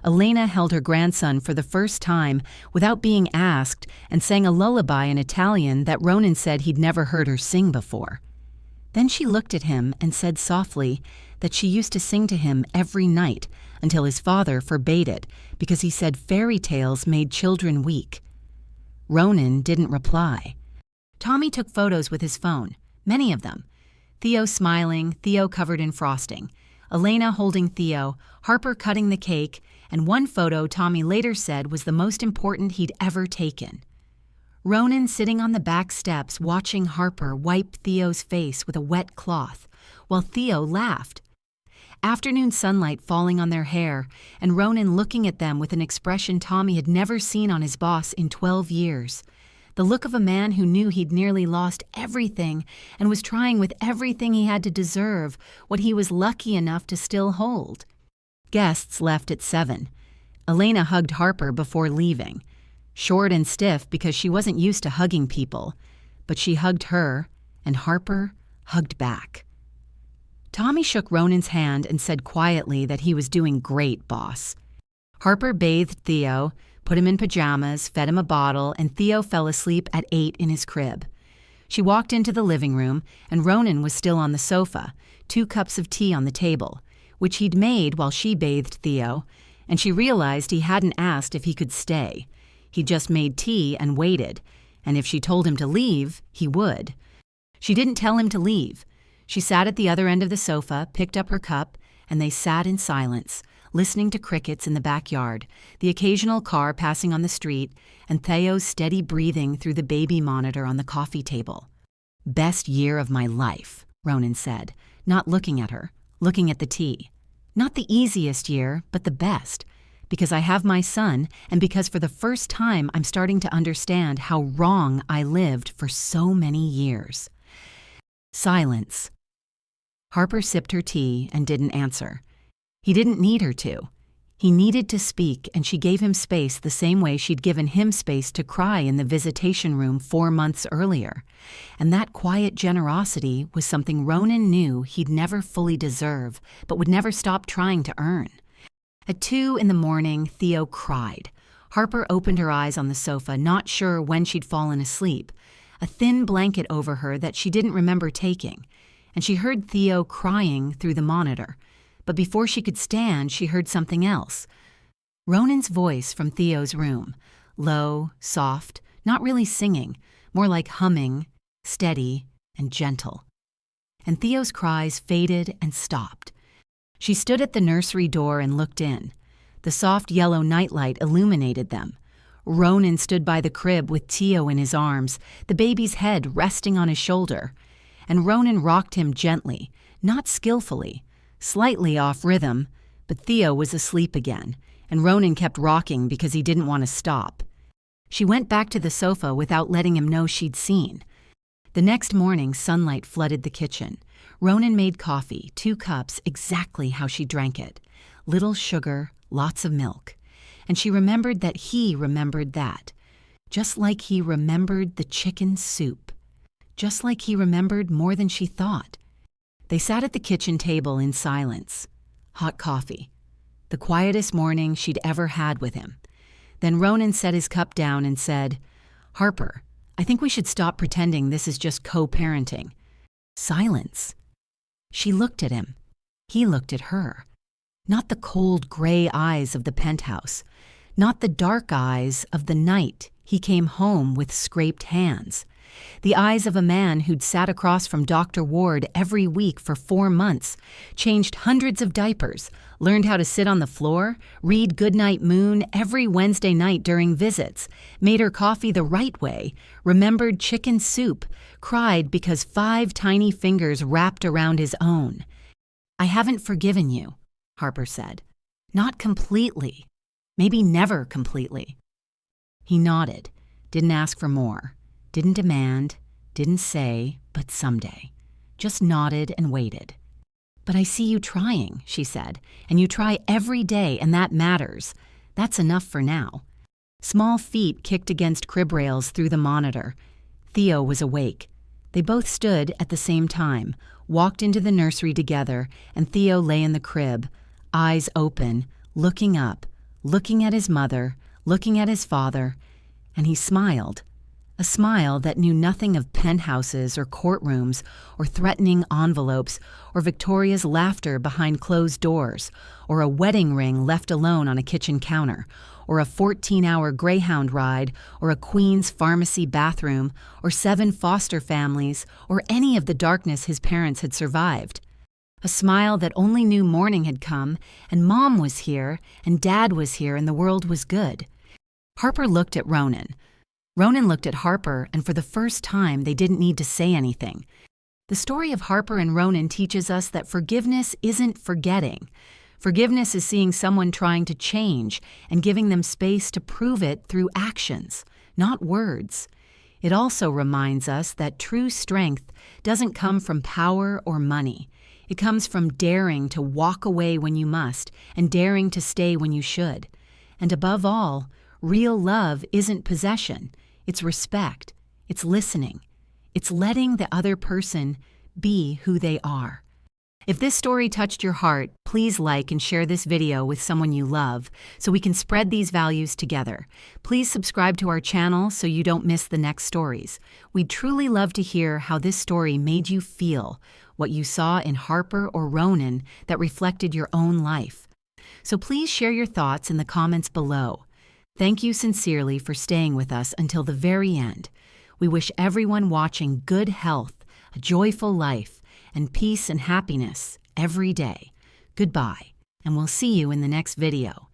Elena held her grandson for the first time without being asked and sang a lullaby in Italian that Ronan said he'd never heard her sing before. Then she looked at him and said softly that she used to sing to him every night until his father forbade it because he said fairy tales made children weak. Ronan didn't reply. Tommy took photos with his phone, many of them. Theo smiling, Theo covered in frosting, Elena holding Theo, Harper cutting the cake, and one photo Tommy later said was the most important he'd ever taken. Ronan sitting on the back steps watching Harper wipe Theo's face with a wet cloth, while Theo laughed. Afternoon sunlight falling on their hair, and Ronan looking at them with an expression Tommy had never seen on his boss in 12 years. The look of a man who knew he'd nearly lost everything and was trying with everything he had to deserve what he was lucky enough to still hold. Guests left at 7. Elena hugged Harper before leaving. Short and stiff because she wasn't used to hugging people, but she hugged her, and Harper hugged back. Tommy shook Ronan's hand and said quietly that he was doing great, boss. Harper bathed Theo, put him in pajamas, fed him a bottle, and Theo fell asleep at 8 in his crib. She walked into the living room, and Ronan was still on the sofa, 2 cups of tea on the table, which he'd made while she bathed Theo, and she realized he hadn't asked if he could stay. He just made tea and waited, and if she told him to leave, he would. She didn't tell him to leave. She sat at the other end of the sofa, picked up her cup, and they sat in silence, listening to crickets in the backyard, the occasional car passing on the street, and Theo's steady breathing through the baby monitor on the coffee table. "Best year of my life," Ronan said, not looking at her, looking at the tea. "Not the easiest year, but the best, because I have my son, and because for the first time I'm starting to understand how wrong I lived for so many years." Silence. Harper sipped her tea and didn't answer. He didn't need her to. He needed to speak, and she gave him space the same way she'd given him space to cry in the visitation room 4 months earlier. And that quiet generosity was something Ronan knew he'd never fully deserve, but would never stop trying to earn. At 2 in the morning, Theo cried. Harper opened her eyes on the sofa, not sure when she'd fallen asleep, a thin blanket over her that she didn't remember taking, and she heard Theo crying through the monitor. But before she could stand, she heard something else. Ronan's voice from Theo's room, low, soft, not really singing, more like humming, steady and gentle. And Theo's cries faded and stopped. She stood at the nursery door and looked in. The soft yellow nightlight illuminated them. Ronan stood by the crib with Theo in his arms, the baby's head resting on his shoulder. And Ronan rocked him gently, not skillfully, slightly off rhythm, but Theo was asleep again, and Ronan kept rocking because he didn't want to stop. She went back to the sofa without letting him know she'd seen. The next morning, sunlight flooded the kitchen. Ronan made coffee, 2 cups, exactly how she drank it. little sugar, lots of milk. And she remembered that he remembered that. Just like he remembered the chicken soup. Just like he remembered more than she thought. They sat at the kitchen table in silence. Hot coffee. The quietest morning she'd ever had with him. Then Ronan set his cup down and said, "Harper, I think we should stop pretending this is just co-parenting." Silence. She looked at him. He looked at her. Not the cold gray eyes of the penthouse. Not the dark eyes of the night he came home with scraped hands. The eyes of a man who'd sat across from Dr. Ward every week for 4 months, changed hundreds of diapers, learned how to sit on the floor, read Goodnight Moon every Wednesday night during visits, made her coffee the right way, remembered chicken soup, cried because 5 tiny fingers wrapped around his own. "I haven't forgiven you," Harper said. "Not completely. Maybe never completely." He nodded, didn't ask for more. Didn't demand, didn't say, but someday. Just nodded and waited. "But I see you trying," she said, "and you try every day, and that matters. That's enough for now." Small feet kicked against crib rails through the monitor. Theo was awake. They both stood at the same time, walked into the nursery together, and Theo lay in the crib, eyes open, looking up, looking at his mother, looking at his father, and he smiled. A smile that knew nothing of penthouses or courtrooms or threatening envelopes or Victoria's laughter behind closed doors or a wedding ring left alone on a kitchen counter or a 14-hour Greyhound ride or a Queen's Pharmacy bathroom or 7 foster families or any of the darkness his parents had survived. A smile that only knew morning had come and Mom was here and Dad was here and the world was good. Harper looked at Ronan. Ronan looked at Harper, and for the first time, they didn't need to say anything. The story of Harper and Ronan teaches us that forgiveness isn't forgetting. Forgiveness is seeing someone trying to change and giving them space to prove it through actions, not words. It also reminds us that true strength doesn't come from power or money. It comes from daring to walk away when you must and daring to stay when you should. And above all, real love isn't possession. It's respect. It's listening. It's letting the other person be who they are. If this story touched your heart, please like and share this video with someone you love so we can spread these values together. Please subscribe to our channel so you don't miss the next stories. We'd truly love to hear how this story made you feel, what you saw in Harper or Ronan that reflected your own life. So please share your thoughts in the comments below. Thank you sincerely for staying with us until the very end. We wish everyone watching good health, a joyful life, and peace and happiness every day. Goodbye, and we'll see you in the next video.